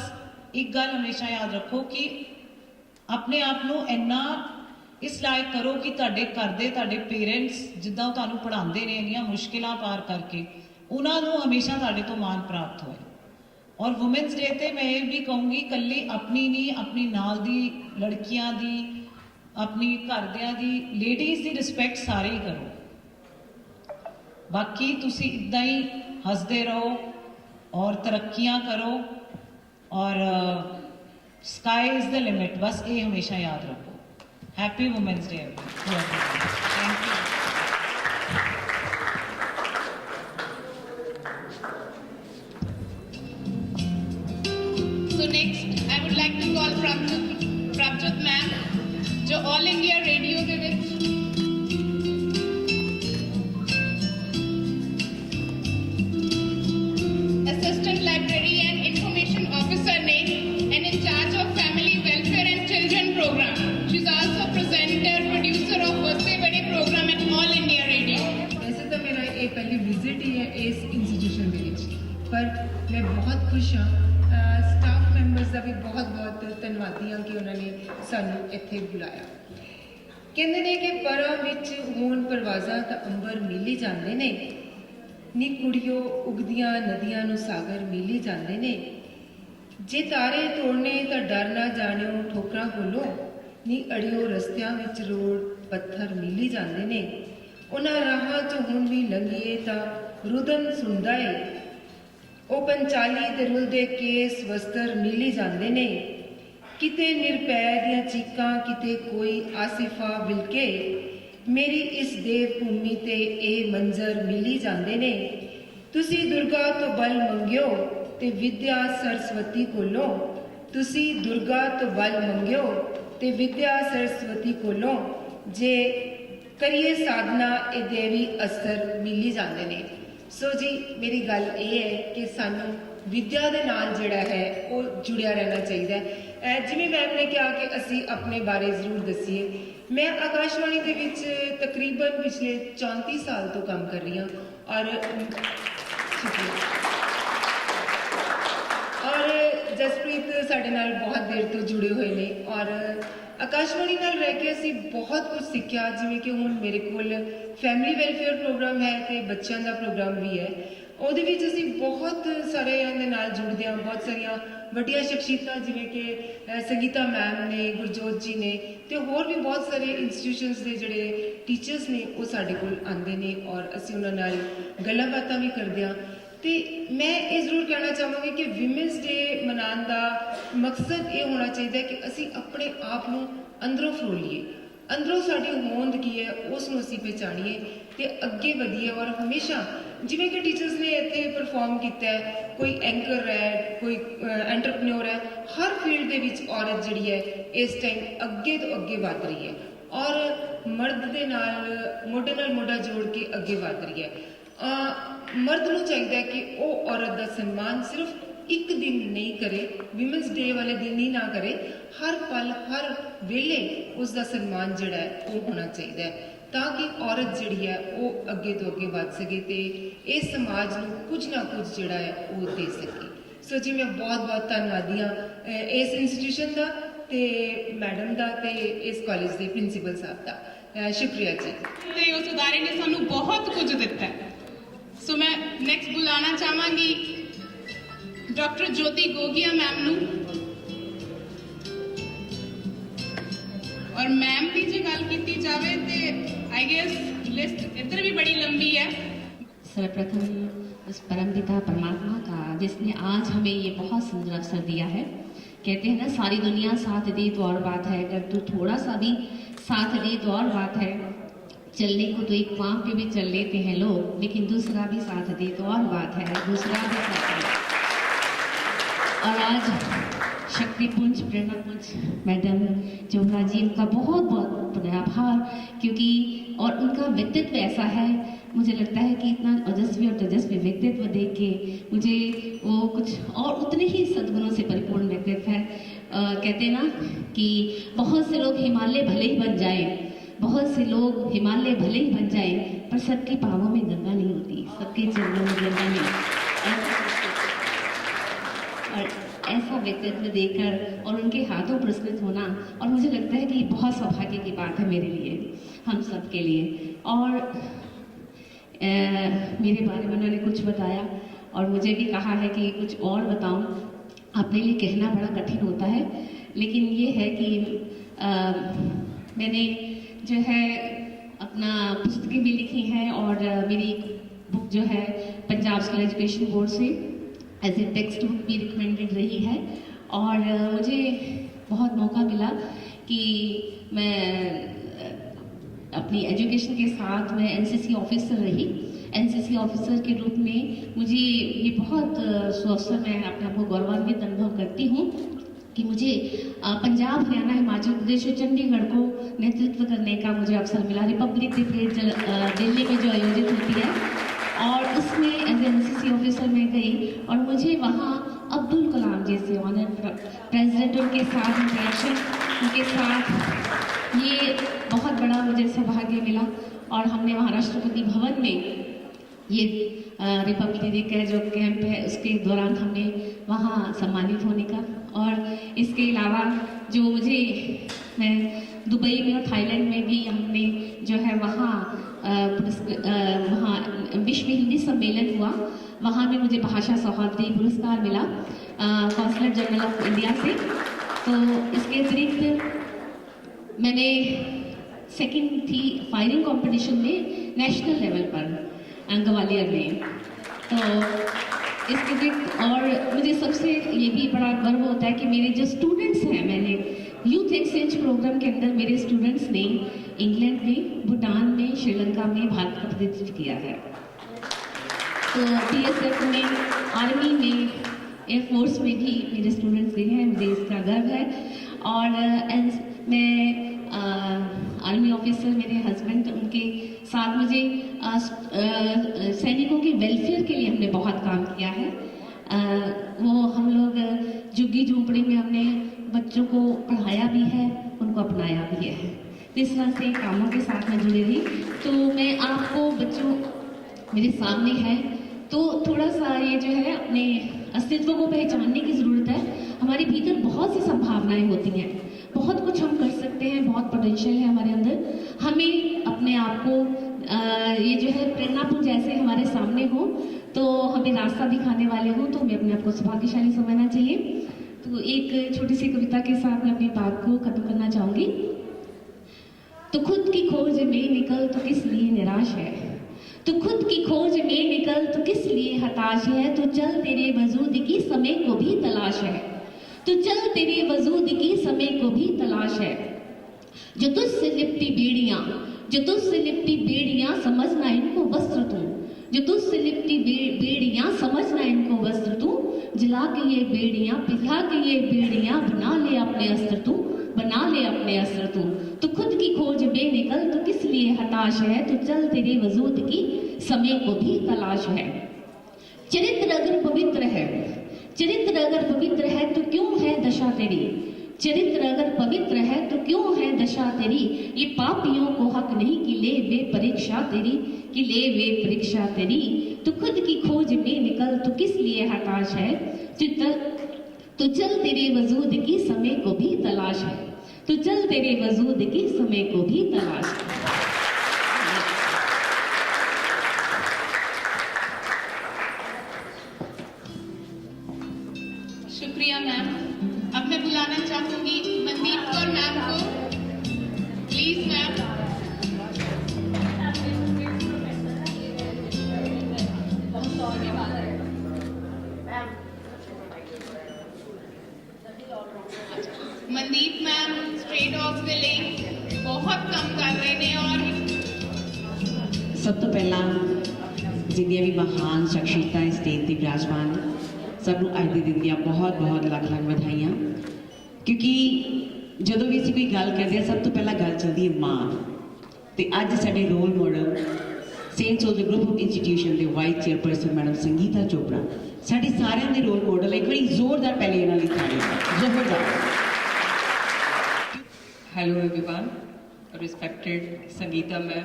ਇੱਕ ਗੱਲ ਹਮੇਸ਼ਾ ਯਾਦ ਰੱਖੋ ਕਿ ਆਪਣੇ ਆਪ ਨੂੰ ਇੰਨਾ ਇਸ ਲਾਇਕ ਕਰੋ ਕਿ ਤੁਹਾਡੇ ਘਰ ਦੇ, ਤੁਹਾਡੇ ਪੇਰੈਂਟਸ ਜਿੱਦਾਂ ਉਹ ਤੁਹਾਨੂੰ ਪੜ੍ਹਾਉਂਦੇ ਨੇ ਇੰਨੀਆਂ ਮੁਸ਼ਕਿਲਾਂ ਪਾਰ ਕਰਕੇ, ਉਹਨਾਂ ਨੂੰ ਹਮੇਸ਼ਾ ਤੁਹਾਡੇ ਤੋਂ ਮਾਣ ਪ੍ਰਾਪਤ ਹੋਏ। ਔਰ ਵੂਮੈਨਸ ਡੇ ਤੇ ਮੈਂ ਇਹ ਵੀ ਕਹੂੰਗੀ ਇਕੱਲੀ ਆਪਣੀ ਨਹੀਂ, ਆਪਣੀ ਨਾਲ ਦੀ ਲੜਕੀਆਂ ਦੀ, ਆਪਣੀ ਘਰਦਿਆਂ ਦੀ, ਲੇਡੀਜ਼ ਦੀ ਰਿਸਪੈਕਟ ਸਾਰੇ ਹੀ ਕਰੋ। ਬਾਕੀ ਤੁਸੀਂ ਇਦਾਂ ਹੀ ਹੱਸਦੇ ਰਹੋ ਔਰ ਤਰੱਕੀਆਂ ਕਰੋ ਔਰ ਸਕਾਈ ਇਜ਼ ਦ ਲਿਮਿਟ, ਬਸ ਇਹ ਹਮੇਸ਼ਾ ਯਾਦ ਰੱਖੋ। Happy women's day thank you. So next, I would like to call Prabjot ma'am, जो All India Radio ਦੇ ਵਿੱਚ Assistant Library and Information Officer ਨੇ and in charge of Family Welfare and Children Program. She's also presenter, producer of Vaste Bade program at All India Radio. वैसे तो मेरा ये पहली visit ही है इस इंस्टीट्यूशन ਦੇ ਵਿੱਚ, ਪਰ मैं बहुत खुश हाँ। ਸਟਾਫ ਮੈਂਬਰਸ ਦਾ ਵੀ ਬਹੁਤ ਬਹੁਤ ਧੰਨਵਾਦੀ ਹਾਂ ਕਿ ਉਹਨਾਂ ਨੇ ਸਾਨੂੰ ਇੱਥੇ ਬੁਲਾਇਆ। ਕਹਿੰਦੇ ਨੇ ਕਿ ਪਰਾਂ ਵਿੱਚ ਹੋਣ ਪਰਵਾਜ਼ਾਂ ਤਾਂ ਅੰਬਰ ਮਿਲੀ ਜਾਂਦੇ ਨੇ, ਨੀ ਕੁੜੀਓ ਉਗਦੀਆਂ ਨਦੀਆਂ ਨੂੰ ਸਾਗਰ ਮਿਲੀ ਜਾਂਦੇ ਨੇ, ਜੇ ਤਾਰੇ ਤੋੜਨੇ ਤਾਂ ਡਰ ਨਾ ਜਾਣਿਓ ਠੋਕਰਾਂ ਕੋਲੋਂ, ਨੀ ਅੜਿਓ ਰਸਤਿਆਂ ਵਿੱਚ ਰੋੜ ਪੱਥਰ ਮਿਲੀ ਜਾਂਦੇ ਨੇ, ਉਹਨਾਂ ਰਾਹਾਂ 'ਚੋਂ ਹੁਣ ਵੀ ਲੰਘੀਏ ਤਾਂ ਰੁਦਨ ਸੁਣਦਾ ਏ, ਉਹ ਪੰਚਾਲੀ ਤੇ ਰੁਲਦੇ ਕੇਸ ਵਸਤਰ ਮਿਲੀ ਜਾਂਦੇ ਨੇ, ਕਿਤੇ ਨਿਰਪੈ ਦੀਆਂ ਚੀਕਾਂ, ਕਿਤੇ ਕੋਈ ਆਸਿਫਾ ਵਿਲਕੇ, ਮੇਰੀ ਇਸ ਦੇਵ ਭੂਮੀ ਤੇ ਇਹ ਮੰਜ਼ਰ ਮਿਲੀ ਜਾਂਦੇ ਨੇ। ਤੁਸੀਂ ਦੁਰਗਾ ਤੋਂ ਬਲ ਮੰਗਿਓ ਤੇ ਵਿਦਿਆ ਸਰਸਵਤੀ ਕੋਲੋਂ, ਤੁਸੀਂ ਦੁਰਗਾ ਤੋਂ ਬਲ ਮੰਗਿਓ ਤੇ ਵਿਦਿਆ ਸਰਸਵਤੀ ਕੋਲੋਂ ਜੇ ਕਰੀਏ ਸਾਧਨਾ ਇਹ ਦੇਵੀ ਅਸਰ ਮਿਲੀ ਜਾਂਦੇ ਨੇ। ਸੋ ਜੀ ਮੇਰੀ ਗੱਲ ਇਹ ਹੈ ਕਿ ਸਾਨੂੰ ਵਿਦਿਆ ਦੇ ਨਾਲ ਜਿਹੜਾ ਹੈ ਉਹ ਜੁੜਿਆ ਰਹਿਣਾ ਚਾਹੀਦਾ ਹੈ। ਜਿਵੇਂ ਮੈਮ ਨੇ ਕਿਹਾ ਕਿ ਅਸੀਂ ਆਪਣੇ ਬਾਰੇ ਜ਼ਰੂਰ ਦੱਸੀਏ। ਮੈਂ ਆਕਾਸ਼ਵਾਣੀ ਦੇ ਵਿੱਚ ਤਕਰੀਬਨ ਪਿਛਲੇ 34 ਸਾਲ ਤੋਂ ਕੰਮ ਕਰ ਰਹੀ ਹਾਂ ਔਰ ਜਸਪ੍ਰੀਤ ਸਾਡੇ ਨਾਲ ਬਹੁਤ ਦੇਰ ਤੋਂ ਜੁੜੇ ਹੋਏ ਨੇ ਔਰ ਆਕਾਸ਼ਵਾਣੀ ਨਾਲ ਰਹਿ ਕੇ ਅਸੀਂ ਬਹੁਤ ਕੁਝ ਸਿੱਖਿਆ। ਜਿਵੇਂ ਕਿ ਹੁਣ ਮੇਰੇ ਕੋਲ ਫੈਮਿਲੀ ਵੈਲਫੇਅਰ ਪ੍ਰੋਗਰਾਮ ਹੈ ਤੇ ਬੱਚਿਆਂ ਦਾ ਪ੍ਰੋਗਰਾਮ ਵੀ ਹੈ। ਉਹਦੇ ਵਿੱਚ ਅਸੀਂ ਬਹੁਤ ਸਾਰਿਆਂ ਦੇ ਨਾਲ ਜੁੜਦੇ ਹਾਂ। ਬਹੁਤ ਸਾਰੀਆਂ ਵੱਡੀਆਂ ਸ਼ਖਸੀਅਤਾਂ ਜਿਵੇਂ ਕਿ ਸੰਗੀਤਾ ਮੈਮ ਨੇ, ਗੁਰਜੋਤ ਜੀ ਨੇ ਤੇ ਹੋਰ ਵੀ ਬਹੁਤ ਸਾਰੇ ਇੰਸਟੀਟਿਊਸ਼ਨਸ ਦੇ ਜਿਹੜੇ ਟੀਚਰਸ ਨੇ ਉਹ ਸਾਡੇ ਕੋਲ ਆਉਂਦੇ ਨੇ ਔਰ ਅਸੀਂ ਉਹਨਾਂ ਨਾਲ ਗੱਲਾਂ ਬਾਤਾਂ ਵੀ ਕਰਦੇ ਹਾਂ। ਤੇ ਮੈਂ ਇਹ ਜ਼ਰੂਰ ਕਹਿਣਾ ਚਾਹਾਂਗੀ ਕਿ ਵਿਮਨਸ ਡੇ ਮਨਾਉਣ ਦਾ ਮਕਸਦ ਇਹ ਹੋਣਾ ਚਾਹੀਦਾ ਕਿ ਅਸੀਂ ਆਪਣੇ ਆਪ ਨੂੰ ਅੰਦਰੋਂ ਫਰੋਲੀਏ, ਅੰਦਰੋਂ ਸਾਡੀ ਹੋਂਦ ਕੀ ਹੈ ਉਸ ਨੂੰ ਅਸੀਂ ਪਹਿਚਾਣੀਏ ਤੇ ਅੱਗੇ ਵਧੀਏ। ਔਰ ਹਮੇਸ਼ਾ ਜਿਵੇਂ ਕਿ ਟੀਚਰਸ ਨੇ ਇੱਥੇ ਪਰਫਾਰਮ ਕੀਤਾ ਹੈ, ਕੋਈ ਐਂਕਰ ਹੈ, ਕੋਈ ਐਂਟਰਪ੍ਰੈਨਿਓਰ ਹੈ, ਹਰ ਫੀਲਡ ਦੇ ਵਿੱਚ ਔਰਤ ਜਿਹੜੀ ਹੈ ਇਸ ਟਾਈਮ ਅੱਗੇ ਤੋਂ ਅੱਗੇ ਵੱਧ ਰਹੀ ਹੈ ਔਰ ਮਰਦ ਦੇ ਨਾਲ ਮੋਢਾ ਜੋੜ ਕੇ ਅੱਗੇ ਵੱਧ ਰਹੀ ਹੈ। ਮਰਦ ਨੂੰ ਚਾਹੀਦਾ ਹੈ ਕਿ ਉਹ ਔਰਤ ਦਾ ਸਨਮਾਨ ਸਿਰਫ ਇੱਕ ਦਿਨ ਨਹੀਂ ਕਰੇ, ਵਿਮਨਸ ਡੇ ਵਾਲੇ ਦਿਨ ਹੀ ਨਾ ਕਰੇ, ਹਰ ਪਲ ਹਰ ਵੇਲੇ ਉਸ ਦਾ ਸਨਮਾਨ ਜਿਹੜਾ ਹੈ ਉਹ ਹੋਣਾ ਚਾਹੀਦਾ ਹੈ ਤਾਂ ਕਿ ਔਰਤ ਜਿਹੜੀ ਹੈ ਉਹ ਅੱਗੇ ਤੋਂ ਅੱਗੇ ਵੱਧ ਸਕੇ ਤੇ ਇਸ ਸਮਾਜ ਨੂੰ ਕੁਝ ਨਾ ਕੁਝ ਜਿਹੜਾ ਹੈ ਉਹ ਦੇ ਸਕੇ। ਸੋ ਜੀ ਮੈਂ ਬਹੁਤ ਧੰਨਵਾਦੀ ਹਾਂ ਇਸ ਇੰਸਟੀਟਿਊਸ਼ਨ ਦਾ ਤੇ ਮੈਡਮ ਦਾ ਤੇ ਇਸ ਕਾਲਜ ਦੇ ਪ੍ਰਿੰਸੀਪਲ ਸਾਹਿਬ ਦਾ। ਸ਼ੁਕਰੀਆ ਜੀ। ਤੇ ਉਸ ਅਦਾਰੇ ਨੇ ਸਾਨੂੰ ਬਹੁਤ ਕੁਝ ਦਿੱਤਾ ਹੈ। ਸੋ ਮੈਂ ਨੈਕਸਟ ਬੁਲਾਉਣਾ ਚਾਹਾਂਗੀ ਡਾਕਟਰ ਜੋਤੀ ਗੋਗੀਆ ਮੈਮ ਨੂੰ। ਔਰ ਮੈਮ ਦੀ ਜੇ ਗੱਲ ਕੀਤੀ ਜਾਵੇ ਤੇ आई गेस लिस्ट इधर भी बड़ी लंबी है। सर्वप्रथम उस परमपिता परमात्मा का जिसने आज हमें ये बहुत सुंदर अवसर दिया है। कहते हैं ना सारी दुनिया साथ दे तो और बात है, अगर तू थोड़ा सा भी साथ दे तो और बात है। चलने को तो एक पाँव पे भी चल लेते हैं लोग, लेकिन दूसरा भी साथ दे तो और बात है, दूसरा भी साथ दे। और आज शक्तिपुंज प्रेरणा पुंज मैडम जोहरा जी, उनका बहुत बहुत आभार, क्योंकि और उनका व्यक्तित्व ऐसा है, मुझे लगता है कि इतना ओजस्वी और तेजस्वी व्यक्तित्व देख के मुझे वो कुछ और उतने ही सद्गुणों से परिपूर्ण व्यक्तित्व है। कहते हैं ना कि बहुत से लोग हिमालय भले ही बन जाएं, बहुत से लोग हिमालय भले ही बन जाएं, पर सबके पाँवों में गंगा नहीं होती, सबके चरणों में गंगा नहीं। और ऐसा व्यक्तित्व देखकर और उनके हाथों पुरस्कृत होना, और मुझे लगता है कि ये बहुत सौभाग्य की बात है मेरे लिए, हम सब के लिए। और मेरे बारे में उन्होंने कुछ बताया और मुझे भी कहा है कि कुछ और बताऊं। अपने लिए कहना बड़ा कठिन होता है, लेकिन ये है कि मैंने जो है अपना पुस्तकें भी लिखी हैं और मेरी बुक जो है पंजाब स्कूल एजुकेशन बोर्ड से एज ए टेक्स्ट बुक भी रिकमेंडेड रही है। और मुझे बहुत मौका मिला कि मैं अपनी एजुकेशन के साथ मैं एनसीसी ऑफिसर रही। एनसीसी ऑफिसर के रूप में मुझे ये बहुत सुअवसर, मैं अपने आप को गौरवान्वित अनुभव करती हूँ कि मुझे पंजाब, हरियाणा, हिमाचल प्रदेश और चंडीगढ़ को नेतृत्व करने का मुझे अवसर मिला। रिपब्लिक डे परेड दिल्ली में जो आयोजित होती है, और उसमें एज एनसीसी ऑफिसर मैं गई और मुझे वहाँ अब्दुल कलाम जैसे ऑनर प्रेसिडेंट, उनके साथ इंटरेक्शन, उनके साथ ये बहुत बड़ा मुझे सौभाग्य मिला। और हमने वहाँ राष्ट्रपति भवन में ये रिपब्लिक डे का जो कैंप है उसके दौरान हमने वहाँ सम्मानित होने का, और इसके अलावा जो मुझे मैं दुबई में और थाईलैंड में भी हमने जो है वहाँ विश्व हिंदी सम्मेलन हुआ, वहाँ भी मुझे भाषा सौहार्द पुरस्कार मिला कॉन्सुलेट जनरल ऑफ इंडिया से। तो इसके अतिरिक्त मैंने सेकंड थी फायरिंग कंपटीशन में नेशनल लेवल पर ग्वालियर में। तो इसके अतिरिक्त और मुझे सबसे ये भी बड़ा गर्व होता है कि मेरे जो स्टूडेंट्स हैं, मैंने यूथ एक्सचेंज प्रोग्राम के अंदर मेरे स्टूडेंट्स ने इंग्लैंड में, भूटान में, श्रीलंका में भारत का प्रतिनिधित्व किया है। तो बीएसएफ में, आर्मी में, एयरफोर्स में भी मेरे स्टूडेंट्स गए हैं, मुझे इसका गर्व है। और मैं आर्मी ऑफिसर, मेरे हस्बैंड, उनके साथ मुझे सैनिकों के वेलफेयर के लिए हमने बहुत काम किया है। वो हम लोग झुग्गी झोंपड़ी में हमने बच्चों को पढ़ाया भी है, उनको अपनाया भी है। तो इस तरह से कामों के साथ में जुड़ी रही। तो मैं आपको, बच्चों मेरे सामने है, तो थोड़ा सा ये जो है अपने अस्तित्व को पहचानने की ज़रूरत है। हमारे भीतर बहुत सी संभावनाएं होती हैं, बहुत कुछ हम कर सकते हैं, बहुत पोटेंशियल है हमारे अंदर। हमें अपने आप को ये जो है प्रेरणापुंज जैसे हमारे सामने हो, तो हमें रास्ता दिखाने वाले हो, तो हमें अपने आप को सौभाग्यशाली समझना चाहिए। तो एक छोटी सी कविता के साथ मैं अपनी बात को खत्म करना चाहूँगी। तो खुद की खोज में निकल तो किस लिए निराश है, तो खुद की खोज में निकल तो किस लिए हताश है, तो चल तेरे वजूद की समय को भी तलाश है, तो चल तेरे वजूद की समय को भी तलाश है। जो तुझसे लिपटी बेड़ियां, जो तुझसे लिपटी बेड़ियां, समझना इनको वस्त्र तू, जो तुझसे लिपटी बेड़ियां, समझना इनको वस्त्र तू, जला के ये बेड़ियां, पिघला के ये बेड़ियां, बना ले अपने अस्त्र तू, बना ले अपने अस्त्र तू। तो खुद की खोज में निकल तो किस लिए हताश है, तो चल तेरे वजूद की समय को भी तलाश है। चरित्र अगर पवित्र है, चरित्र अगर पवित्र है तो क्यों है दशा तेरी, चरित्र अगर पवित्र है तो क्यों है दशा तेरी, ये पापियों को हक नहीं कि ले वे परीक्षा तेरी, कि ले वे परीक्षा तेरी। तो खुद की खोज में निकल तो किस लिए हताश है, तो चल तेरे वजूद की समय को भी तलाश है, तो चल तेरे वजूद की समय को भी तलाश है। शुक्रिया मैम। अब मैं बुलाना चाहूंगी मनदीप कौर मैम को। Please ma'am. Mandeep ma'am stray dogs ਦੇ ਲਈ ਬਹੁਤ ਕੰਮ ਕਰ ਰਹੇ ਨੇ ਔਰ ਸਭ ਤੋਂ ਪਹਿਲਾਂ ਜਿੰਨੀਆਂ ਵੀ ਮਹਾਨ ਸ਼ਖਸੀਅਤਾਂ ਇਸ ਸਟੇਜ ਤੇ ਵਿਰਾਜਮਾਨ ਨੇ, ਸਭ ਨੂੰ ਅੱਜ ਦੇ ਦਿਨ ਦੀਆਂ ਬਹੁਤ ਬਹੁਤ ਲੱਖ ਲੱਖ ਵਧਾਈਆਂ। ਕਿਉਂਕਿ ਜਦੋਂ ਵੀ ਅਸੀਂ ਕੋਈ ਗੱਲ ਕਰਦੇ ਹਾਂ, ਸਭ ਤੋਂ ਪਹਿਲਾਂ ਗੱਲ ਚੱਲਦੀ ਹੈ ਮਾਂ ਤੇ ਅੱਜ ਸਾਡੇ role model Saint Soldier group of institution ਦੇ vice chairperson madam Sangeeta Chopra ਸਾਡੇ ਸਾਰਿਆਂ ਦੇ ਰੋਲ ਮਾਡਲ। ਇੱਕ ਵਾਰੀ ਜ਼ੋਰਦਾਰ ਪਹਿਲੇ ਇਹਨਾਂ ਲਈ ਤਾੜੀ, ਜ਼ੋਰਦਾਰ। Hello everyone, respected Sangeeta ma'am,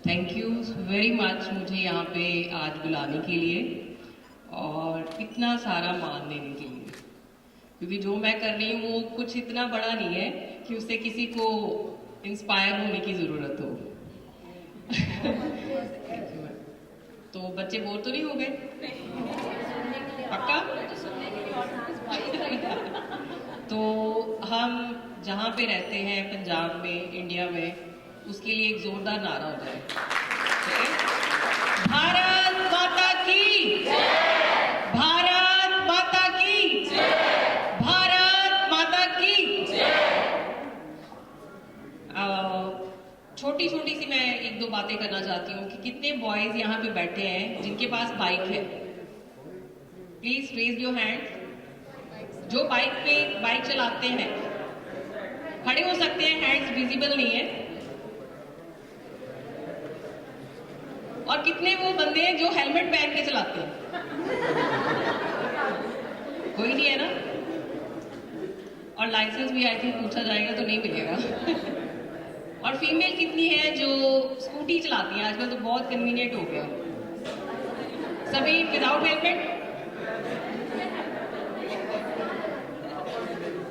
thank you very much मुझे यहाँ पे आज बुलाने के लिए और इतना सारा मान देने के लिए, क्योंकि जो मैं कर रही हूँ वो कुछ इतना बड़ा नहीं है कि उससे किसी को इंस्पायर होने की ज़रूरत हो। तो बच्चे बोर तो नहीं हो गए? पक्का? तो हम जहाँ पे रहते हैं पंजाब में, इंडिया में, उसके लिए एक जोरदार नारा हो जाए, ठीक है? भारत माता की जय, भारत माता की जय, भारत माता की जय। छोटी छोटी सी मैं एक दो बातें करना चाहती हूँ कि कितने बॉयज यहाँ पे बैठे हैं जिनके पास बाइक है। Please raise your hand. जो बाइक चलाते हैं खड़े हो सकते हैं, हैंड्स विजिबल नहीं है। और कितने वो बंदे हैं जो हेलमेट पहन के चलाते हैं? कोई नहीं है ना? और लाइसेंस भी आई थिंक पूछा जाएगा तो नहीं मिलेगा। और फीमेल कितनी है जो स्कूटी चलाती हैं? आजकल तो बहुत कन्वीनियंट हो गया। सभी विदाउट हेलमेट?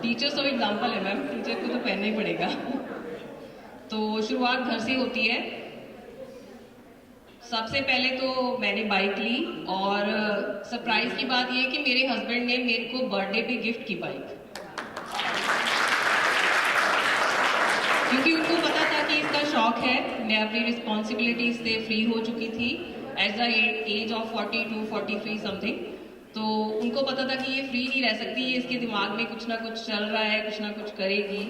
टीचर्स तो एग्जाम्पल है मैम, टीचर को तो पहनना ही पड़ेगा। तो शुरुआत घर से होती है। सबसे पहले तो मैंने बाइक ली और सरप्राइज की बात यह है कि मेरे हस्बैंड ने मेरे को बर्थडे पे गिफ्ट की बाइक, क्योंकि उनको पता था कि इसका शौक है। मैं अपनी रिस्पॉन्सिबिलिटीज से फ्री हो चुकी थी at the age of 42, 43 something. तो उनको पता था कि ये फ्री नहीं रह सकती, ये इसके दिमाग में कुछ ना कुछ चल रहा है, कुछ ना कुछ करेगी।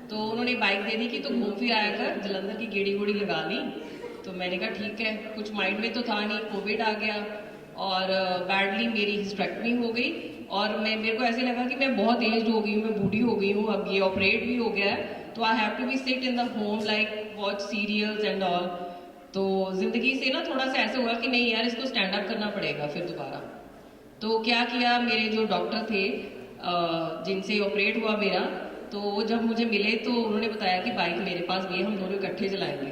तो उन्होंने बाइक दे दी कि तो घूम फिर आया कर, जलंधर की गेड़ी गुड़ी लगा ली। तो मैंने कहा ठीक है, कुछ माइंड में तो था नहीं। कोविड आ गया और बैडली मेरी हिस्टेक्टमी हो गई और मेरे को ऐसे लगा कि मैं बहुत एज हो गई हूँ, मैं बूढ़ी हो गई हूँ, अब ये ऑपरेट भी हो गया है तो I have to be sit in the home like watch serials and all. तो ज़िंदगी से ना थोड़ा सा ऐसे हुआ कि नहीं यार, इसको स्टैंड अप करना पड़ेगा फिर दोबारा। तो क्या किया, मेरे जो डॉक्टर थे जिनसे ऑपरेट हुआ मेरा, तो वो जब मुझे मिले तो उन्होंने बताया कि बाइक मेरे पास भी है, हम दोनों इकट्ठे चलाएंगे।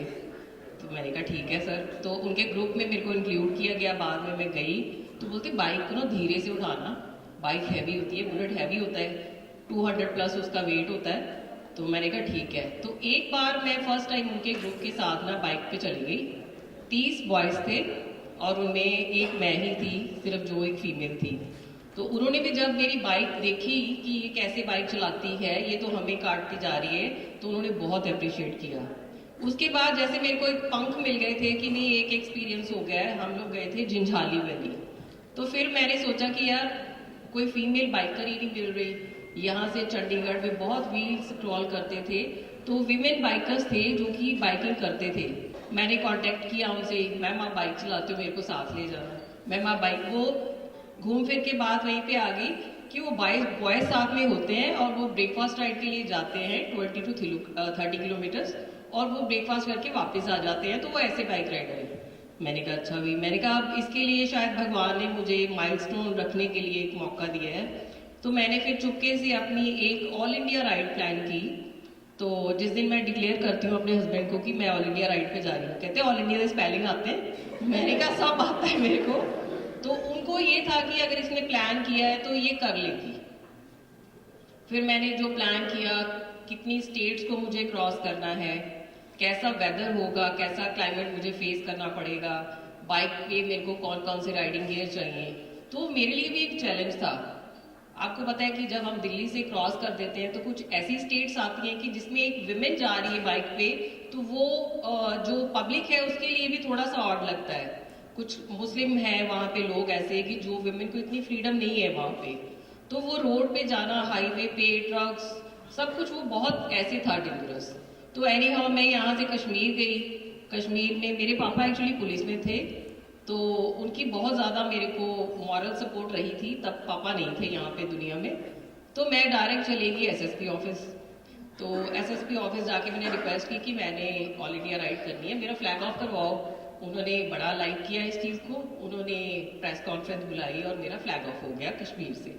तो मैंने कहा ठीक है सर। तो उनके ग्रुप में मेरे को इंक्लूड किया गया। बाद में मैं गई तो बोलते बाइक को ना धीरे से उठाना, बाइक हैवी होती है, बुलेट हैवी होता है, 200 प्लस उसका वेट होता है। तो मैंने कहा ठीक है। तो एक बार मैं फर्स्ट टाइम उनके ग्रुप के साथ ना बाइक पे चली गई। 30 बॉयज़ थे और उनमें एक मैं ही थी सिर्फ जो एक फीमेल थी। तो उन्होंने भी जब मेरी बाइक देखी कि ये कैसे बाइक चलाती है, ये तो हमें काटती जा रही है, तो उन्होंने बहुत अप्रिशिएट किया। उसके बाद जैसे मेरे को एक पंख मिल गए थे कि नहीं, एक एक्सपीरियंस हो गया है। हम लोग गए थे जिंझाली वैली। तो फिर मैंने सोचा कि यार कोई फीमेल बाइकर ही नहीं मिल रही। यहाँ से चंडीगढ़ में बहुत व्हील्स क्रॉल करते थे, तो वीमेन बाइकर्स थे जो कि बाइकिंग करते थे। मैंने कांटेक्ट किया उनसे, मैम आप बाइक चलाते हो, मेरे को साथ ले जाना। मैम आप बाइक, वो घूम फिर के बाद वहीं पे आ गई कि वो बॉयज़ साथ में होते हैं और वो ब्रेकफास्ट राइड के लिए जाते हैं 20 to 30 किलोमीटर्स, और वो ब्रेकफास्ट करके वापस आ जाते हैं। तो वो ऐसे बाइक राइडर है। मैंने कहा अच्छा भी, मैंने कहा अब इसके लिए शायद भगवान ने मुझे माइलस्टोन रखने के लिए एक मौका दिया है। तो मैंने फिर चुपके से अपनी एक ऑल इंडिया राइड प्लान की। तो जिस दिन मैं डिक्लेयर करती हूँ अपने हस्बैंड को कि मैं ऑल इंडिया राइड पे जा रही हूँ, कहते हैं ऑल इंडिया के स्पेलिंग आते हैं। मैंने कहा सब आता है मेरे को। तो उनको ये था कि अगर इसने प्लान किया है तो ये कर लेगी। फिर मैंने जो प्लान किया, कितनी स्टेट्स को मुझे क्रॉस करना है, कैसा वेदर होगा, कैसा क्लाइमेट मुझे फेस करना पड़ेगा, बाइक पे मेरे को कौन कौन से राइडिंग गियर चाहिए। तो मेरे लिए भी एक चैलेंज था। आपको पता है कि जब हम दिल्ली से क्रॉस कर देते हैं तो कुछ ऐसी स्टेट्स आती हैं कि जिसमें एक विमेन जा रही है बाइक पे, तो वो जो पब्लिक है उसके लिए भी थोड़ा सा ऑड लगता है। कुछ मुस्लिम है वहाँ पे लोग ऐसे कि जो विमेन को इतनी फ्रीडम नहीं है वहाँ पे, तो वो रोड पे जाना, हाईवे पे ट्रक्स, सब कुछ वो बहुत ऐसे था डेंजरस। तो एनी हाउ मैं यहाँ से कश्मीर गई। कश्मीर में मेरे पापा एक्चुअली पुलिस में थे, तो उनकी बहुत ज़्यादा मेरे को मॉरल सपोर्ट रही थी। तब पापा नहीं थे यहाँ पे दुनिया में। तो मैं डायरेक्ट चली गई एसएसपी ऑफिस। तो एसएसपी ऑफिस जाके मैंने रिक्वेस्ट की कि मैंने ऑल इंडिया राइड करनी है, मेरा फ्लैग ऑफ करवाओ। उन्होंने बड़ा लाइक किया इस चीज़ को। उन्होंने प्रेस कॉन्फ्रेंस बुलाई और मेरा फ्लैग ऑफ हो गया कश्मीर से।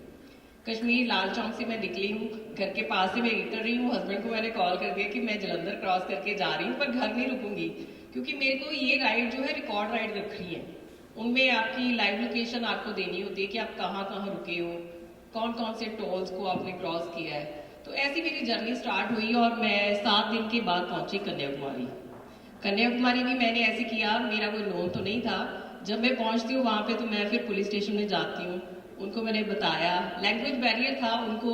कश्मीर लाल चौक से मैं निकली हूँ, घर के पास से मैं निकल रही हूँ। हस्बैंड को मैंने कॉल कर दिया कि मैं जलंधर क्रॉस करके जा रही हूँ, पर घर नहीं रुकूंगी, क्योंकि मेरे को ये राइड जो है रिकॉर्ड राइड रख रही है। उनमें आपकी लाइव लोकेशन आपको देनी होती है कि आप कहाँ कहाँ रुके हो, कौन कौन से टोल्स को आपने क्रॉस किया है। तो ऐसी मेरी जर्नी स्टार्ट हुई और मैं 7 दिन के बाद पहुंची कन्याकुमारी। कन्याकुमारी भी मैंने ऐसे किया, मेरा कोई लोन तो नहीं था। जब मैं पहुंचती हूँ वहाँ पे तो मैं फिर पुलिस स्टेशन में जाती हूँ, उनको मैंने बताया। लैंग्वेज बैरियर था, उनको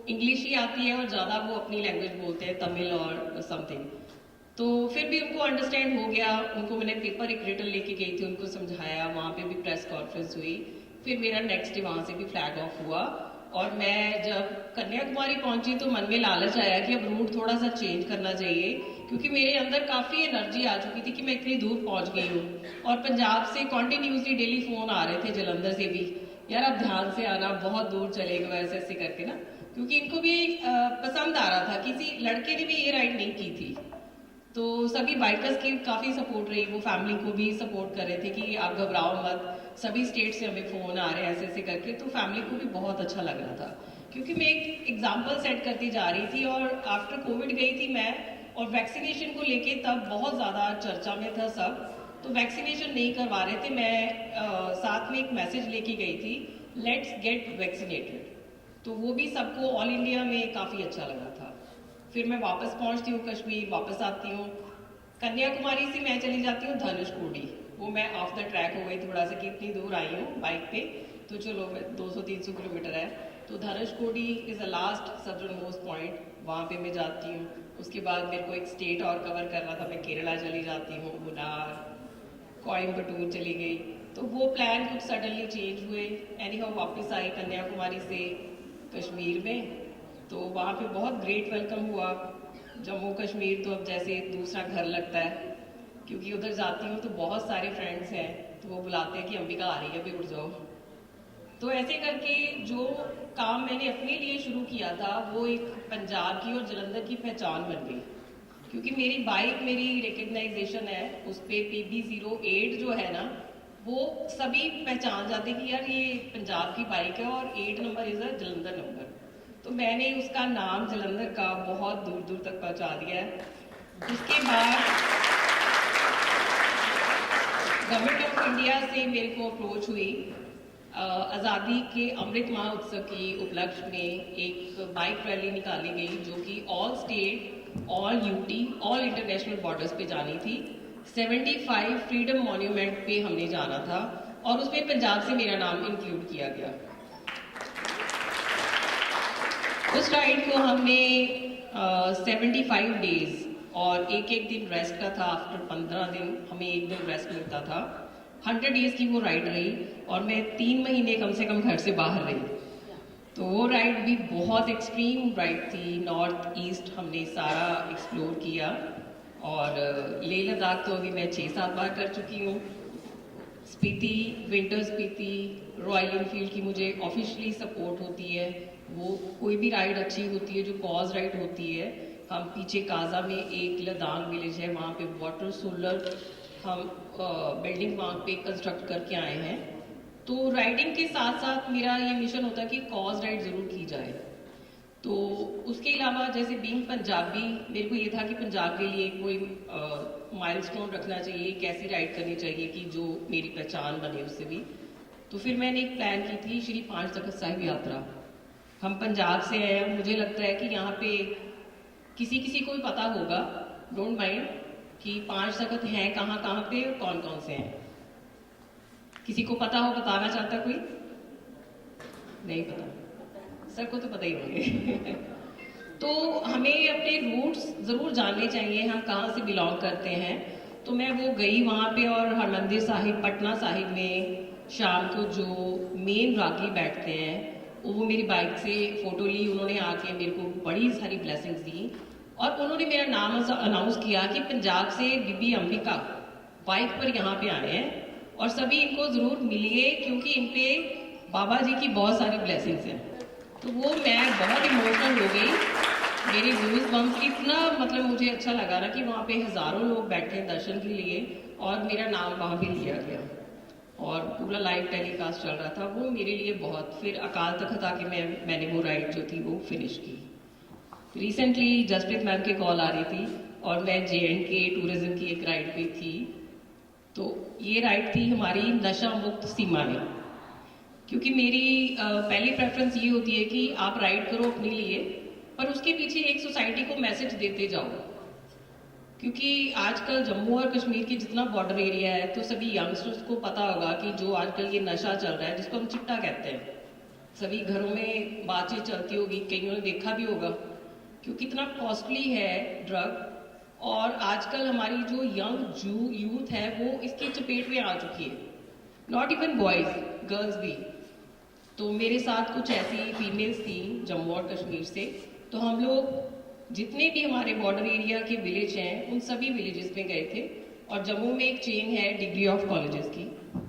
इंग्लिश ही आती है और ज़्यादा वो अपनी लैंग्वेज बोलते हैं, तमिल और समथिंग। तो फिर भी उनको अंडरस्टैंड हो गया। उनको मैंने पेपर एक रिटर्न लेके गई थी, उनको समझाया। वहाँ पे भी प्रेस कॉन्फ्रेंस हुई। फिर मेरा नेक्स्ट डे वहाँ से भी फ्लैग ऑफ हुआ। और मैं जब कन्याकुमारी पहुंची तो मन में लालच आया कि अब रूट थोड़ा सा चेंज करना चाहिए, क्योंकि मेरे अंदर काफ़ी एनर्जी आ चुकी थी कि मैं इतनी दूर पहुंच गई हूँ। और पंजाब से कॉन्टिन्यूसली डेली फ़ोन आ रहे थे, जलंधर से भी, यार अब ध्यान से आना, बहुत दूर चलेगा ऐसे ऐसे करके ना, क्योंकि इनको भी पसंद आ रहा था। किसी लड़के ने भी ये राइड नहीं की थी। तो सभी बाइकर्स की काफ़ी सपोर्ट रही, वो फैमिली को भी सपोर्ट कर रहे थे कि आप घबराओ मत, सभी स्टेट से हमें फ़ोन आ रहे हैं ऐसे ऐसे करके। तो फैमिली को भी बहुत अच्छा लग रहा था, क्योंकि मैं एक एग्जाम्पल सेट करती जा रही थी। और आफ्टर कोविड गई थी मैं, और वैक्सीनेशन को लेके तब बहुत ज़्यादा चर्चा में था सब, तो वैक्सीनेशन नहीं करवा रहे थे। मैं साथ में एक मैसेज लेके गई थी, लेट्स गेट वैक्सीनेटेड। तो वो भी सबको ऑल इंडिया में काफ़ी अच्छा लगा था। फिर मैं वापस पहुंचती हूँ कश्मीर, वापस आती हूँ। कन्याकुमारी से मैं चली जाती हूँ धनुषकोडी। वो मैं ऑफ द ट्रैक हो गई थोड़ा सा कि इतनी दूर आई हूँ बाइक पे, तो चलो 200-300 किलोमीटर है। तो Dhanushkodi is the last southern most point, वहाँ पे मैं जाती हूँ। उसके बाद मेरे को एक स्टेट और कवर करना था, मैं केरला चली जाती हूँ, मुन्नार, कोयम्बटूर चली गई। तो वो प्लान कुछ सडनली चेंज हुए। एनी हाउ वापस आई कन्याकुमारी से कश्मीर में। तो वहाँ पे बहुत ग्रेट वेलकम हुआ। जम्मू कश्मीर तो अब जैसे दूसरा घर लगता है, क्योंकि उधर जाती हूँ तो बहुत सारे फ्रेंड्स हैं, तो वो बुलाते हैं कि अंबिका आ रही है, अभी उठ जाओ। तो ऐसे करके जो काम मैंने अपने लिए शुरू किया था वो एक पंजाब की और जलंधर की पहचान बन गई, क्योंकि मेरी बाइक मेरी रिकग्नाइजेशन है, उस पर PB08 जो है ना वो सभी पहचान जाते कि यार ये पंजाब की बाइक है और 8 number is a Jalandhar number. तो मैंने उसका नाम जलंधर का बहुत दूर दूर तक पहुंचा दिया है। उसके बाद गवर्नमेंट ऑफ इंडिया से मेरे को अप्रोच हुई, आज़ादी के अमृत महोत्सव की उपलक्ष्य में एक बाइक रैली निकाली गई जो कि all state, all UT, all international borders पे जानी थी। 75 फ्रीडम मॉन्यूमेंट पे हमने जाना था और उसमें पंजाब से मेरा नाम इंक्लूड किया गया। उस राइड को हमने 75 डेज और एक एक दिन रेस्ट का था। आफ्टर 15 दिन हमें एक दिन रेस्ट मिलता था। 100 डेज की वो राइड रही और मैं 3 महीने कम से कम घर से बाहर रही। तो वो राइड भी बहुत एक्सट्रीम राइड थी। नॉर्थ ईस्ट हमने सारा एक्सप्लोर किया और लेह लद्दाख तो अभी मैं 6-7 बार कर चुकी हूँ। Spiti, winter Spiti, royal Enfield की मुझे ऑफिशियली सपोर्ट होती है। वो कोई भी राइड अच्छी होती है जो कॉज राइड होती है। हम पीछे काजा में एक लदांग विलेज है, वहाँ पे वाटर सोलर हम बिल्डिंग वहाँ पे कंस्ट्रक्ट करके आए हैं। तो राइडिंग के साथ साथ मेरा ये मिशन होता है कि कॉज राइड ज़रूर की जाए। तो उसके अलावा जैसे बीइंग पंजाबी, मेरे को ये था कि पंजाब के लिए कोई माइलस्टोन रखना चाहिए, कैसी राइड करनी चाहिए कि जो मेरी पहचान बने उससे भी। तो फिर मैंने एक प्लान की थी, श्री 5 तख्त साहिब यात्रा। हम पंजाब से आए हैं, मुझे लगता है कि यहाँ पे किसी किसी को भी पता होगा, डोंट माइंड, कि 5 तख्त हैं कहाँ कहाँ पे और कौन कौन से हैं। किसी को पता हो, बताना चाहता कोई? नहीं पता, सर को तो पता ही होंगे। तो हमें अपने रूट्स ज़रूर जानने चाहिए, हम कहाँ से बिलोंग करते हैं। तो मैं वो गई वहाँ पे और हरमंदिर साहिब, पटना साहिब में शाम को जो मेन रागी बैठते हैं वो मेरी बाइक से फ़ोटो ली। उन्होंने आके मेरे को बड़ी सारी ब्लेसिंग्स दी और उन्होंने मेरा नाम अनाउंस किया कि पंजाब से बीबी अंबिका बाइक पर यहाँ पे आए हैं और सभी इनको ज़रूर मिलिए क्योंकि इन पे बाबा जी की बहुत सारी ब्लेसिंग्स हैं। तो वो मैं बहुत इमोशनल हो गई, मेरे व्यूज़ बम्स इतना मतलब मुझे अच्छा लगा ना कि वहाँ पे हज़ारों लोग बैठे हैं दर्शन के लिए और मेरा नाम वहाँ भी लिया गया और पूरा लाइव टेलीकास्ट चल रहा था। वो मेरे लिए बहुत, फिर अकाल तख्त आके मैंने वो राइड जो थी वो फिनिश की। रिसेंटली जसप्रीत मैम की कॉल आ रही थी और मैं J&K टूरिज्म की एक राइड पे थी। तो ये राइड थी हमारी नशा मुक्त सीमा में, क्योंकि मेरी पहली प्रेफरेंस ये होती है कि आप राइड करो अपने लिए पर उसके पीछे एक सोसाइटी को मैसेज देते जाओ। क्योंकि आजकल जम्मू और कश्मीर की जितना बॉर्डर एरिया है तो सभी यंगस्टर्स को पता होगा कि जो आजकल ये नशा चल रहा है जिसको हम चिट्टा कहते हैं, सभी घरों में बातचीत चलती होगी, कईयों ने देखा भी होगा क्योंकि कितना कॉस्टली है ड्रग। और आजकल हमारी जो यंग यूथ है वो इसकी चपेट में आ चुकी है, नॉट इवन बॉयज़, गर्ल्स भी। तो मेरे साथ कुछ ऐसी फीमेल्स थी जम्मू और कश्मीर से। तो हम लोग जितने भी हमारे बॉर्डर एरिया के विलेज हैं उन सभी विलेजेस में गए थे और जम्मू में एक चेन है डिग्री ऑफ कॉलेजेस की।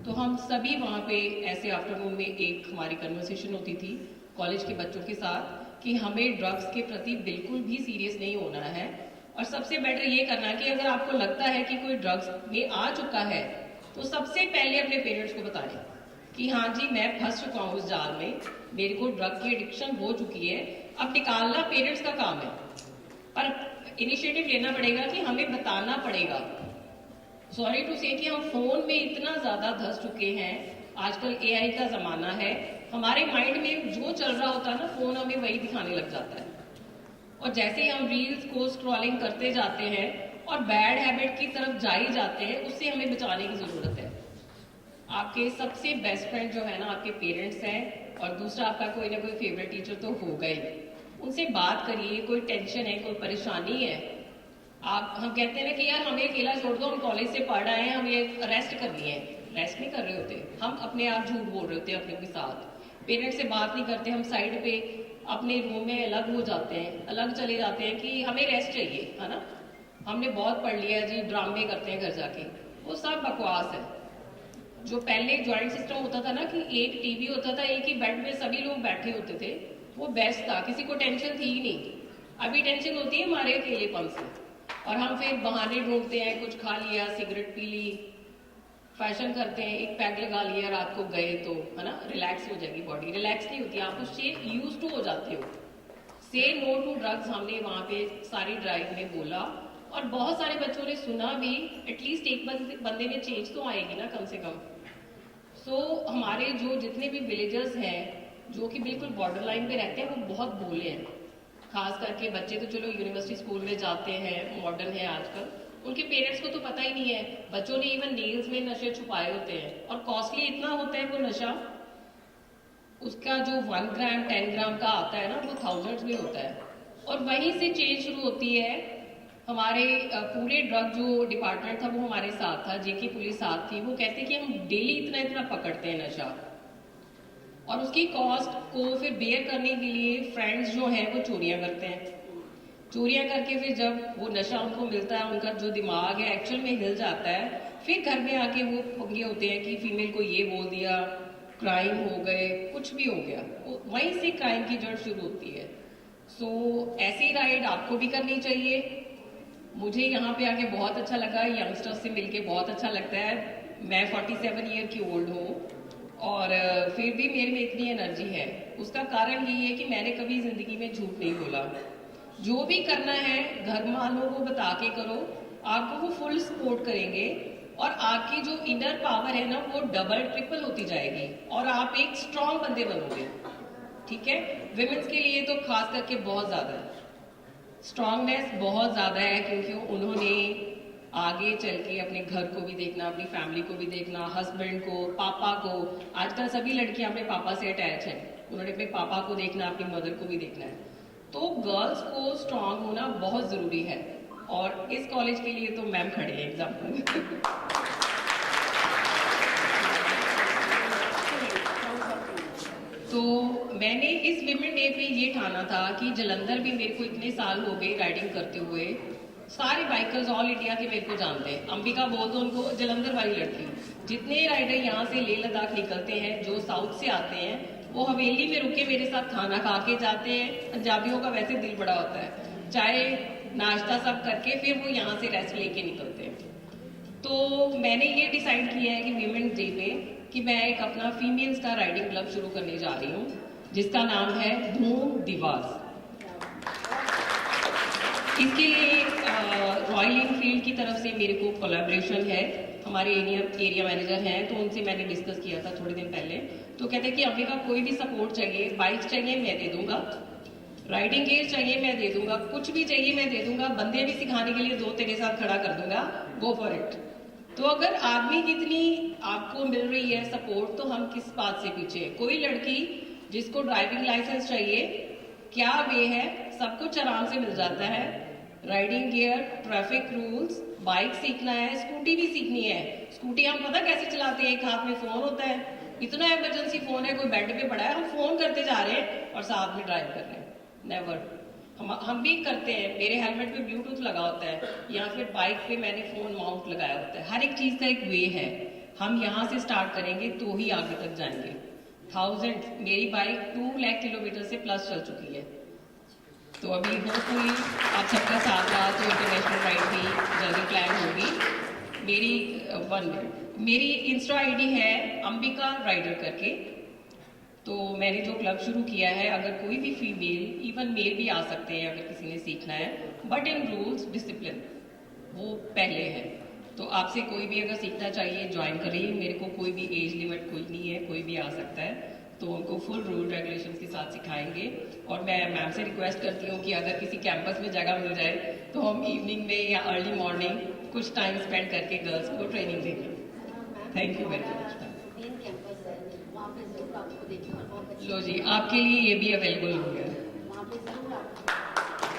तो हम सभी वहाँ पे ऐसे आफ्टरनून में एक हमारी कन्वर्सेशन होती थी कॉलेज के बच्चों के साथ कि हमें ड्रग्स के प्रति बिल्कुल भी सीरियस नहीं होना है और सबसे बेटर ये करना कि अगर आपको लगता है कि कोई ड्रग्स में आ चुका है तो सबसे पहले अपने पेरेंट्स को बताएं कि हाँ जी मैं फंस चुका हूँ उस जाल में, मेरे को ड्रग की एडिक्शन हो चुकी है। अब निकालना पेरेंट्स का काम है पर इनिशिएटिव लेना पड़ेगा कि हमें बताना पड़ेगा। सॉरी टू से कि हम फोन में इतना ज़्यादा धंस चुके हैं, आजकल AI का ज़माना है, हमारे माइंड में जो चल रहा होता है ना फोन हमें वही दिखाने लग जाता है और जैसे ही हम रील्स को स्क्रॉलिंग करते जाते हैं और बैड हैबिट की तरफ जा ही जाते हैं, उससे हमें बचाने की ज़रूरत है। आपके सबसे बेस्ट फ्रेंड जो है ना आपके पेरेंट्स हैं और दूसरा आपका कोई ना कोई फेवरेट टीचर तो होगा ही, उनसे बात करिए। कोई टेंशन है, कोई परेशानी है, हम कहते हैं ना कि यार हमें अकेला छोड़ दो, हम कॉलेज से पढ़ रहे हैं, हमें रेस्ट करनी है, रेस्ट नहीं कर रहे होते, हम अपने आप झूठ बोल रहे होते हैं अपने साथ, पेरेंट्स से बात नहीं करते, हम साइड पे अपने रूम में अलग हो जाते हैं, अलग चले जाते हैं कि हमें रेस्ट चाहिए, है ना, हमने बहुत पढ़ लिया जी, ड्रामे करते हैं घर जाके, वो सब बकवास है। जो पहले जॉइंट सिस्टम होता था ना कि एक टीवी होता था, एक ही बेड में सभी लोग बैठे होते थे, वो बेस्ट था, किसी को टेंशन थी ही नहीं। अभी टेंशन होती है हमारे अकेलेपन से, और हम फिर बहाने ढूंढते हैं, कुछ खा लिया, सिगरेट पी ली, फैशन करते हैं, एक पैग लगा लिया, रात को गए तो, है ना, रिलैक्स हो जाएगी बॉडी। रिलैक्स नहीं होती, आप उससे यूज टू हो जाते हो। से नो टू ड्रग्स हमने वहाँ पे सारी ड्राइव में बोला, और बहुत सारे बच्चों ने सुना भी। एटलीस्ट एक बंदे में चेंज तो आएगी ना कम से कम। सो हमारे जो जितने भी विलेजर्स हैं जो कि बिल्कुल बॉर्डर लाइन पे रहते हैं, वो बहुत भोले हैं। खास करके बच्चे तो चलो यूनिवर्सिटी स्कूल में जाते हैं, मॉडर्न है आजकल, उनके पेरेंट्स को तो पता ही नहीं है। बच्चों ने इवन नेल्स में नशे छुपाए होते हैं, और कॉस्टली इतना होता है वो नशा, उसका जो 1 ग्राम 10 ग्राम का आता है ना, वो थाउजेंड्स में होता है। और वहीं से चेंज शुरू होती है। हमारे पूरे ड्रग जो डिपार्टमेंट था वो हमारे साथ था, जेके पुलिस साथ थी। वो कहते कि हम डेली इतना इतना पकड़ते हैं नशा, और उसकी कॉस्ट को फिर बेयर करने के लिए फ्रेंड्स जो हैं वो चोरियां करते हैं। चोरियां करके फिर जब वो नशा उनको मिलता है, उनका जो दिमाग है एक्चुअल में हिल जाता है, फिर घर में आके वो पंगे होते हैं कि फीमेल को ये बोल दिया, क्राइम हो गए, कुछ भी हो गया, वहीं से क्राइम की जड़ शुरू होती है। सो ऐसी राइड आपको भी करनी चाहिए। मुझे यहाँ पे आके बहुत अच्छा लगा, यंगस्टर्स से मिलके बहुत अच्छा लगता है। मैं 47 ईयर की ओल्ड हूँ, और फिर भी मेरे में इतनी एनर्जी है। उसका कारण यही है कि मैंने कभी जिंदगी में झूठ नहीं बोला। जो भी करना है घर वालों को बता के करो, आपको वो फुल सपोर्ट करेंगे, और आपकी जो इनर पावर है ना वो डबल ट्रिपल होती जाएगी, और आप एक स्ट्रॉन्ग बंदे बनोगे। ठीक है, विमेंस के लिए तो खास करके बहुत ज्यादा है, स्ट्रॉन्गनेस बहुत ज्यादा है, क्योंकि उन्होंने आगे चल के अपने घर को भी देखना, अपनी फैमिली को भी देखना, हस्बैंड को, पापा को। आजकल सभी लड़कियां अपने पापा से अटैच हैं, उन्होंने अपने पापा को देखना, अपनी मदर को भी देखना है। तो गर्ल्स को स्ट्रांग होना बहुत जरूरी है, और इस कॉलेज के लिए तो मैम खड़े हैं एग्जाम्पल। तो मैंने इस विमेन डे पे ये ठाना था कि जलंधर भी मेरे को इतने साल हो गए राइडिंग करते हुए, सारे बाइकर्स ऑल इंडिया के मेरे को जानते हैं। अंबिका बोल दो उनको, जलंधर वाली लड़की। जितने राइडर यहाँ से लेह लद्दाख निकलते हैं, जो साउथ से आते हैं, वो हवेली में रुके मेरे साथ खाना खा के जाते हैं। पंजाबियों का वैसे दिल बड़ा होता है, चाय नाश्ता सब करके फिर वो यहाँ से रेस्ट लेके निकलते हैं। तो मैंने ये डिसाइड किया है कि वीमेंस डे पे कि मैं एक अपना फीमेल्स का राइडिंग क्लब शुरू करने जा रही हूँ, जिसका नाम है धूम दिवास। इसके लिए रॉयल एनफील्ड की तरफ से मेरे को कोलैबोरेशन है। हमारे एरिया मैनेजर हैं, तो उनसे मैंने डिस्कस किया था थोड़े दिन पहले। तो कहते हैं कि अंबिका कोई भी सपोर्ट चाहिए, बाइक चाहिए मैं दे दूंगा, राइडिंग गियर चाहिए मैं दे दूंगा, कुछ भी चाहिए मैं दे दूंगा, बंदे भी सिखाने के लिए 2 तेरे साथ खड़ा कर दूंगा, गो फॉर इट। तो अगर आदमी की इतनी आपको मिल रही है सपोर्ट, तो हम किस बात से पीछे। कोई लड़की जिसको ड्राइविंग लाइसेंस चाहिए, क्या वे है, सब कुछ आराम से मिल जाता है। Riding gear, traffic rules, bike सीखना है, स्कूटी भी सीखनी है। स्कूटी हम पता कैसे चलाते हैं, एक हाथ में फोन होता है, इतना इमरजेंसी फोन है, कोई बेड पे पड़ा है, हम फोन करते जा रहे हैं और साथ में ड्राइव कर रहे हैं। नेवर। हम भी करते हैं, मेरे हेलमेट पे ब्लूटूथ लगा होता है, या फिर बाइक पे मैंने फोन माउंट लगाया होता है। हर एक चीज का एक वे है। हम यहाँ से स्टार्ट करेंगे तो ही आगे तक जाएंगे। 1000 मेरी बाइक 2 लाख किलोमीटर से प्लस चल चुकी है। तो अभी होपफुली आप सबका साथ रहा तो इंटरनेशनल राइड भी जल्दी प्लान होगी। मेरी 1 मिनट, मेरी इंस्टा आईडी है अंबिका राइडर करके। तो मैंने जो क्लब शुरू किया है, अगर कोई भी फीमेल, इवन मेल भी आ सकते हैं अगर किसी ने सीखना है, बट इन रूल्स डिसिप्लिन वो पहले है। तो आपसे कोई भी अगर सीखना चाहिए ज्वाइन करिए। मेरे को कोई भी एज लिमिट कोई नहीं है, कोई भी आ सकता है। तो उनको फुल रूल रेगुलेशन के साथ सिखाएंगे। और मैं मैम से रिक्वेस्ट करती हूँ कि अगर किसी कैंपस में जगह मिल जाए तो हम इवनिंग में या अर्ली मॉर्निंग कुछ टाइम स्पेंड करके गर्ल्स को ट्रेनिंग देंगे। Thank you very much. लो जी, आपके लिए ये भी अवेलेबल हो गया।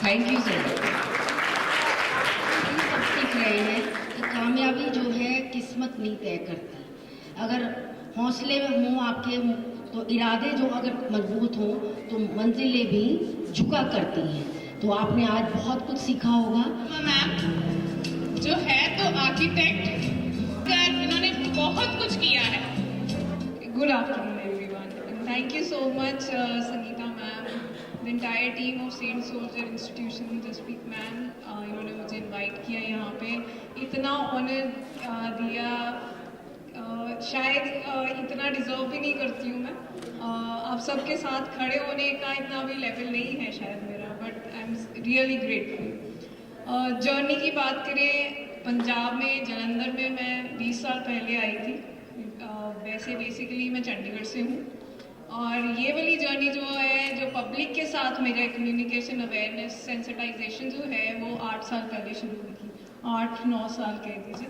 Thank you so much. सब सीख रहे हैं कि कामयाबी जो है किस्मत नहीं तय करती। अगर हौसले में हों आपके, तो इरादे जो अगर मजबूत हों तो मंजिलें भी झुका करती हैं। तो आपने आज बहुत कुछ सीखा होगा। मैम जो है तो आर्किटेक्ट, इन्होंने बहुत बहुत कुछ किया है। Good afternoon, everyone, and thank you so much, Sangeeta ma'am, the entire team of Saint Soldier Institution, Jaspreet ma'am, इन्होंने मुझे इनवाइट किया यहाँ पे, इतना ऑनर दिया, शायद इतना डिजर्व भी नहीं करती हूँ मैं, आप सबके साथ खड़े होने का इतना भी लेवल नहीं है शायद मेरा, but I am really grateful. Journey की बात करें, पंजाब में जलंधर में मैं 20 साल पहले आई थी। वैसे बेसिकली मैं चंडीगढ़ से हूँ, और ये वाली जर्नी जो है, जो पब्लिक के साथ मेरा कम्युनिकेशन, अवेयरनेस, सेंसिटाइजेशन जो है, वो 8 साल पहले शुरू हुई थी, 8-9 साल कह दीजिए।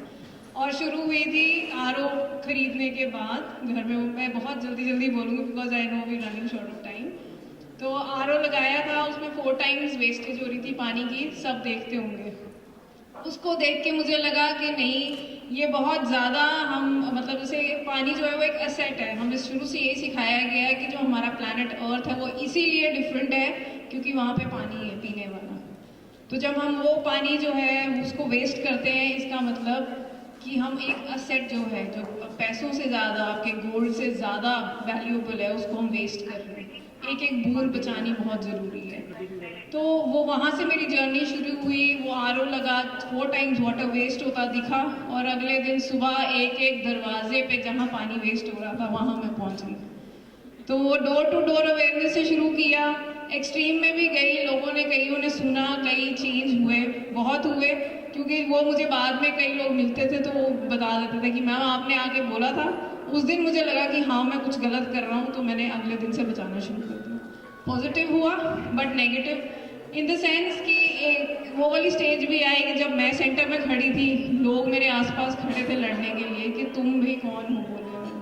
और शुरू हुई थी आरओ खरीदने के बाद। घर में मैं बहुत जल्दी बोलूँगी because I know we running short of time. तो आरओ लगाया था, उसमें 4 टाइम्स वेस्टेज हो रही थी पानी की, सब देखते होंगे। उसको देख के मुझे लगा कि नहीं, ये बहुत ज़्यादा हम मतलब जैसे पानी जो है वो एक एसेट है, हमें शुरू से यही सिखाया गया है कि जो हमारा प्लैनेट अर्थ है वो इसीलिए डिफरेंट है क्योंकि वहाँ पे पानी है पीने वाला। तो जब हम वो पानी जो है उसको वेस्ट करते हैं, इसका मतलब कि हम एक एसेट जो है, जो पैसों से ज़्यादा, आपके गोल्ड से ज़्यादा वैल्यूएबल है, उसको हम वेस्ट कर रहे हैं। एक एक बूंद बचानी बहुत ज़रूरी है। तो वो वहाँ से मेरी जर्नी शुरू हुई। वो आरओ लगा, 4 टाइम्स वाटर वेस्ट होता दिखा, और अगले दिन सुबह एक दरवाजे पे जहाँ पानी वेस्ट हो रहा था वहाँ मैं पहुँच गई। तो वो डोर टू डोर अवेयरनेस से शुरू किया, एक्सट्रीम में भी गई, लोगों ने, कईयों ने सुना, कई चेंज हुए, बहुत हुए, क्योंकि वो मुझे बाद में कई लोग मिलते थे तो वो बता देते थे कि मैम आपने आके बोला था। उस दिन मुझे लगा कि हाँ मैं कुछ गलत कर रहा हूँ, तो मैंने अगले दिन से बचाना शुरू कर दिया। पॉजिटिव हुआ but negative in the sense कि एक वो वाली स्टेज भी आई कि जब मैं सेंटर में खड़ी थी, लोग मेरे आसपास खड़े थे लड़ने के लिए कि तुम भी कौन हो, बोल रहे हो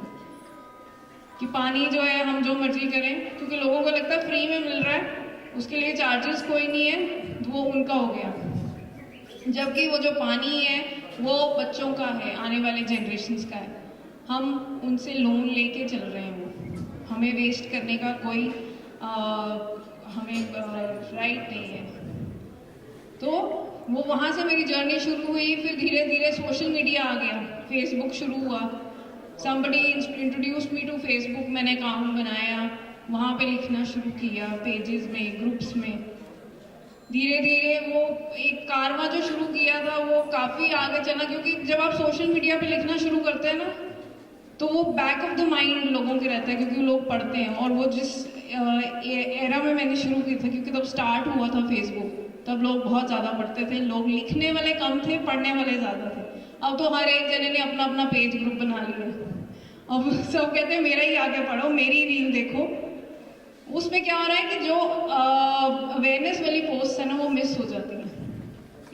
कि पानी जो है हम जो मर्जी करें, क्योंकि लोगों को लगता है फ्री में मिल रहा है, उसके लिए चार्जेस कोई नहीं है, वो उनका हो गया। जबकि वो जो पानी है वो बच्चों का है, आने वाले जनरेशन्स का है। हम उनसे लोन लेके चल रहे हैं, वो हमें वेस्ट करने का कोई हमें राइट नहीं है। तो वो वहाँ से मेरी जर्नी शुरू हुई। फिर धीरे धीरे सोशल मीडिया आ गया, फेसबुक शुरू हुआ। somebody introduced me to Facebook, मैंने अकाउंट बनाया, वहाँ पे लिखना शुरू किया, पेजेस में, ग्रुप्स में। धीरे धीरे वो एक कारवा जो शुरू किया था वो काफ़ी आगे चला, क्योंकि जब आप सोशल मीडिया पे लिखना शुरू करते हैं ना, तो वो बैक ऑफ द माइंड लोगों के रहता है, क्योंकि लोग पढ़ते हैं। और वो जिस एरा में मैंने शुरू की था, क्योंकि तब स्टार्ट हुआ था फेसबुक, तब लोग बहुत ज़्यादा पढ़ते थे, लोग लिखने वाले कम थे, पढ़ने वाले ज़्यादा थे। अब तो हर एक जने ने अपना अपना पेज ग्रुप बना लिया। अब सब कहते हैं मेरा ही आगे पढ़ो, मेरी रील देखो। उसमें क्या हो रहा है कि जो अवेयरनेस वाली पोस्ट है ना, वो मिस हो जाती है।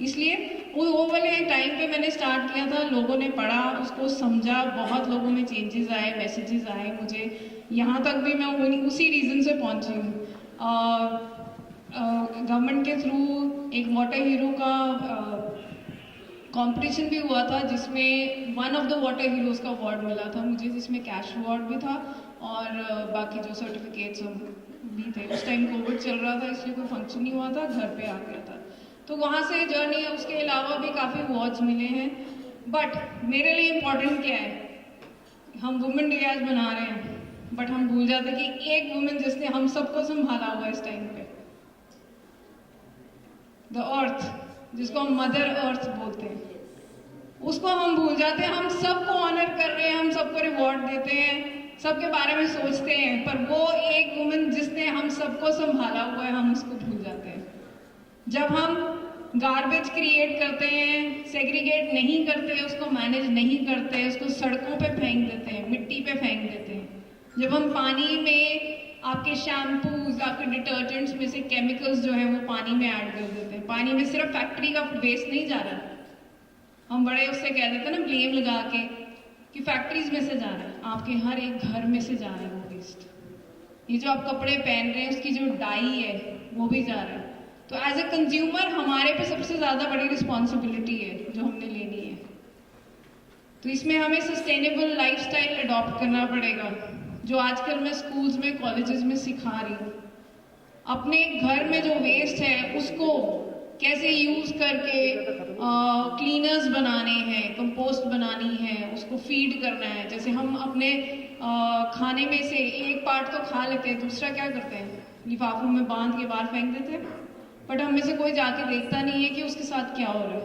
इसलिए वो वाले टाइम पे मैंने स्टार्ट किया था, लोगों ने पढ़ा, उसको समझा, बहुत लोगों में चेंजेस आए, मैसेजेस आए मुझे। यहाँ तक भी मैं उसी रीज़न से पहुँची हूँ। गवर्नमेंट के थ्रू एक वाटर हीरो का कंपटीशन भी हुआ था, जिसमें one of the water heroes का अवार्ड मिला था मुझे, जिसमें कैश अवार्ड भी था और बाकी जो सर्टिफिकेट्स भी थे। उस टाइम कोविड चल रहा था, इसलिए कोई फंक्शन नहीं हुआ था, घर पे आ गया था। तो वहाँ से जर्नी है। उसके अलावा भी काफ़ी अवार्ड्स मिले हैं। बट मेरे लिए इम्पोर्टेंट क्या है, हम वुमेन डे आज मना रहे हैं, बट हम भूल जाते हैं कि एक वुमेन जिसने हम सबको संभाला हुआ इस टाइम पे, द अर्थ, जिसको हम मदर अर्थ बोलते हैं, उसको हम भूल जाते हैं। हम सबको ऑनर कर रहे हैं, हम सबको रिवॉर्ड देते हैं, सबके बारे में सोचते हैं, पर वो एक वुमेन जिसने हम सबको संभाला हुआ है, हम उसको भूल जाते हैं। जब हम गार्बेज क्रिएट करते हैं, सेग्रीगेट नहीं करते, उसको मैनेज नहीं करते, उसको सड़कों पे फेंक देते हैं, मिट्टी पे फेंक देते हैं। जब हम पानी में आपके शैम्पूज, आपके डिटर्जेंट्स में से केमिकल्स जो है वो पानी में ऐड कर देते हैं, पानी में सिर्फ फैक्ट्री का वेस्ट नहीं जा रहा, हम बड़े उससे कह देते हैं ना, ब्लेम लगा के कि फैक्ट्रीज में से जा रहा है, आपके हर एक घर में से जा रहा है वो वेस्ट। ये जो आप कपड़े पहन रहे हैं, उसकी जो डाई है वो भी जा रहा है। तो एज ए कंज्यूमर हमारे पे सबसे ज़्यादा बड़ी रिस्पॉन्सिबिलिटी है जो हमने लेनी है। तो इसमें हमें सस्टेनेबल लाइफस्टाइल अडॉप्ट करना पड़ेगा, जो आजकल मैं स्कूल्स में, कॉलेजेस में सिखा रही हूँ। अपने घर में जो वेस्ट है उसको कैसे यूज़ करके क्लीनर्स बनाने हैं, कंपोस्ट बनानी है, उसको फीड करना है। जैसे हम अपने खाने में से एक पार्ट तो खा लेते हैं, दूसरा क्या करते हैं, लिफाफों में बांध के बाहर फेंक देते हैं। बट हम में से कोई जाके देखता नहीं है कि उसके साथ क्या हो रहा है।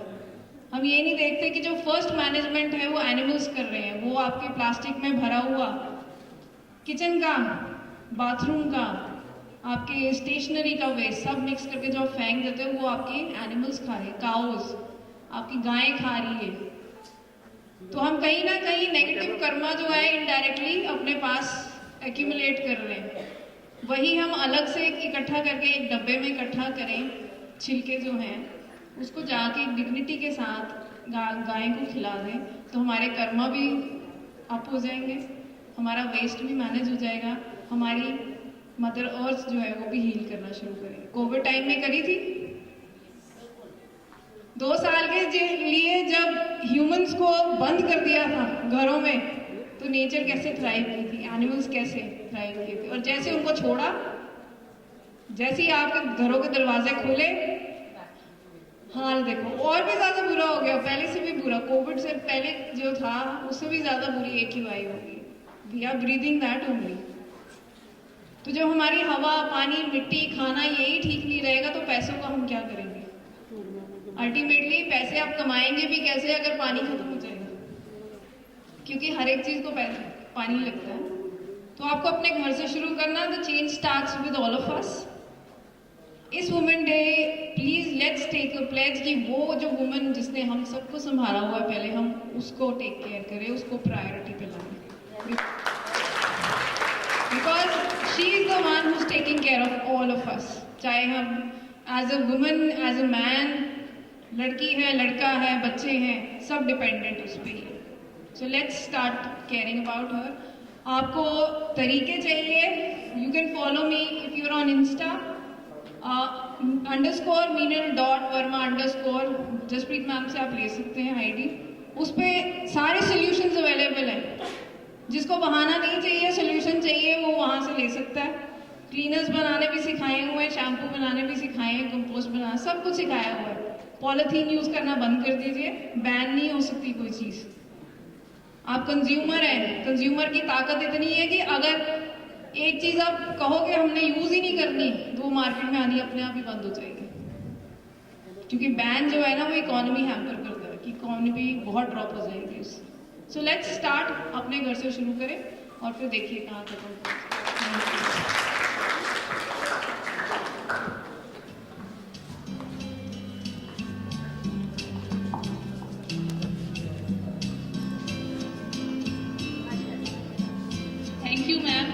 हम ये नहीं देखते कि जो फर्स्ट मैनेजमेंट है वो एनिमल्स कर रहे हैं। वो आपके प्लास्टिक में भरा हुआ किचन का, बाथरूम का, आपके स्टेशनरी का वेस्ट सब मिक्स करके जो आप फेंक देते हो, वो आपके एनिमल्स खा रहे हैं, काउज, आपकी गायें खा रही है। तो हम कहीं ना कहीं नेगेटिव कर्मा जो है इनडायरेक्टली अपने पास एक्यूमुलेट कर रहे हैं। वही हम अलग से इकट्ठा करके एक डब्बे में इकट्ठा करें, छिलके जो हैं उसको जाके डिग्निटी के साथ गाय को खिला दें, तो हमारे कर्मा भी अप हो जाएंगे, हमारा वेस्ट भी मैनेज हो जाएगा, हमारी मदर अर्थ जो है वो भी हील करना शुरू करेगी। कोविड टाइम में करी थी 2 साल के लिए जब ह्यूमंस को बंद कर दिया था घरों में, तो नेचर कैसे थ्राइव की थी, एनिमल्स कैसे थ्राइव किए थे। और जैसे उनको छोड़ा, जैसे ही आपके घरों के दरवाजे खोले, हाल देखो और भी ज्यादा बुरा हो गया, पहले से भी बुरा। कोविड से पहले जो था उससे भी ज्यादा बुरी एक ही वाई होगी। We are breathing that only. तो जब हमारी हवा, पानी, मिट्टी, खाना यही ठीक नहीं रहेगा, तो पैसों का हम क्या करेंगे? अल्टीमेटली पैसे आप कमाएंगे भी कैसे अगर पानी खत्म हो जाएगा? क्योंकि हर एक चीज को पानी लगता है। तो आपको अपने घर से शुरू करना। The change starts with all of us. इस women day please let's take a pledge कि वो जो वुमेन जिसने हम सबको संभाला हुआ है, पहले हम उसको टेक केयर करें, उसको प्रायोरिटी पे लाएं, because she is the one who is taking care of all of us. चाहे हम as a women, as a man, लड़की है, लड़का है, बच्चे हैं, सब डिपेंडेंट उस पर ही है। So let's start caring about her. आपको तरीके चाहिए, you can follow me if you are on insta _मीनल.वर्मा_ जसप्रीत मैम से आप ले सकते हैं आईडी। उस पर सारे सोल्यूशंस अवेलेबल हैं। जिसको बहाना नहीं चाहिए, सोल्यूशन चाहिए, वो वहाँ से ले सकता है। क्लीनर्स बनाने भी सिखाए हुए हैं, शैम्पू बनाने भी सिखाए हैं, कंपोस्ट बनाना, सब कुछ सिखाया हुआ है। पॉलीथीन यूज करना बंद कर दीजिए, बैन नहीं हो सकती कोई चीज़। आप कंज्यूमर हैं, कंज्यूमर की ताकत इतनी है कि अगर एक चीज आप कहोगे हमने यूज ही नहीं करनी, तो वो मार्केट में आनी अपने आप ही बंद हो जाएगी। क्योंकि बैन जो है ना वो इकोनॉमी हैम्पर करता है कि इकोनॉमी बहुत ड्रॉप हो जाएगी उससे। सो लेट्स स्टार्ट, अपने घर से शुरू करें और फिर देखिए कहाँ तक हम पहुंचते हैं। Thank you ma'am.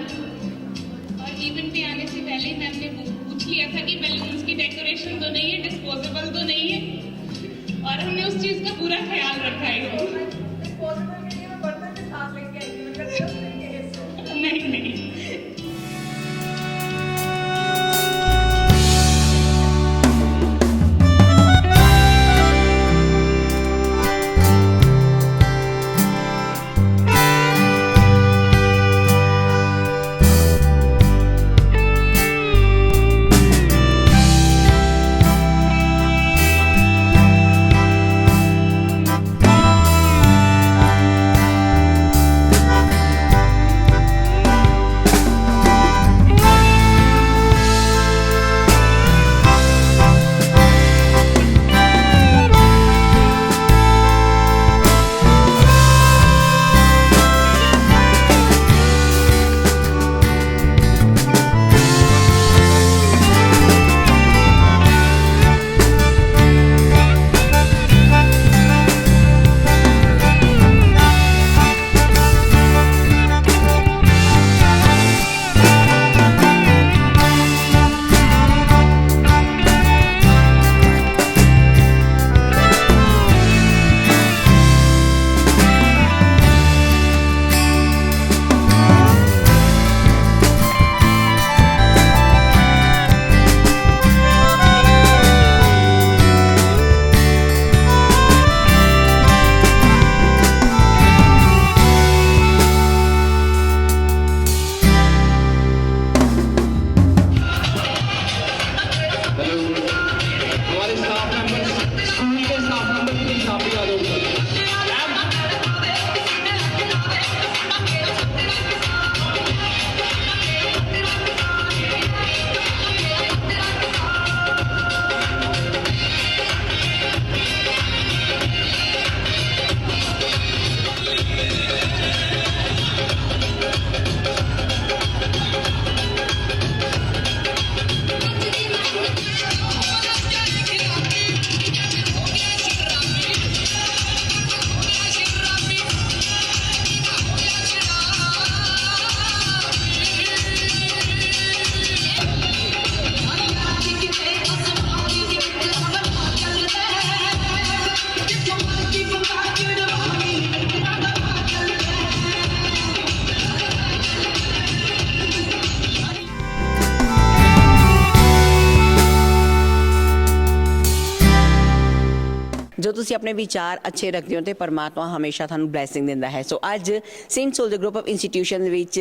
और इवेंट पे आने से पहले ही मैम ने पूछ लिया था कि बैलून्स की डेकोरेशन तो नहीं है, डिस्पोजेबल तो नहीं है, और हमने उस चीज का पूरा ख्याल रखा है। नहीं नहीं ਤੁਸੀਂ ਆਪਣੇ ਵਿਚਾਰ ਅੱਛੇ ਰੱਖਦੇ ਹੋ ਤੇ ਪਰਮਾਤਮਾ ਹਮੇਸ਼ਾ ਤੁਹਾਨੂੰ ਬਲੇਸਿੰਗ ਦਿੰਦਾ ਹੈ। ਸੋ ਅੱਜ Saint Soldier group of institution ਦੇ ਵਿੱਚ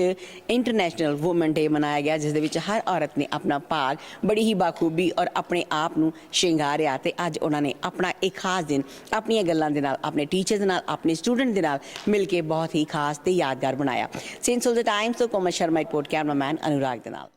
ਇੰਟਰਨੈਸ਼ਨਲ ਵੂਮਨ ਡੇ ਮਨਾਇਆ ਗਿਆ, ਜਿਸ ਦੇ ਵਿੱਚ ਹਰ ਔਰਤ ਨੇ ਆਪਣਾ ਭਾਗ ਬੜੀ ਹੀ ਬਾਖੂਬੀ ਔਰ ਆਪਣੇ ਆਪ ਨੂੰ ਸ਼ਿੰਗਾਰਿਆ ਤੇ ਅੱਜ ਉਹਨਾਂ ਨੇ ਆਪਣਾ ਇੱਕ ਖਾਸ ਦਿਨ ਆਪਣੀਆਂ ਗੱਲਾਂ ਦੇ ਨਾਲ, ਆਪਣੇ ਟੀਚਰ ਦੇ ਨਾਲ, ਆਪਣੇ ਸਟੂਡੈਂਟ ਦੇ ਨਾਲ ਮਿਲ ਕੇ ਬਹੁਤ ਹੀ ਖਾਸ ਤੇ ਯਾਦਗਾਰ ਬਣਾਇਆ। ਸੇਂਟ ਸੋਲਜਰ ਟਾਈਮਸ ਤੋਂ ਕੋਮਲ ਸ਼ਰਮਾ ਰਿਪੋਰਟ, ਕੈਮਰਾਮੈਨ ਅਨੁਰਾਗ ਦੇ ਨਾਲ।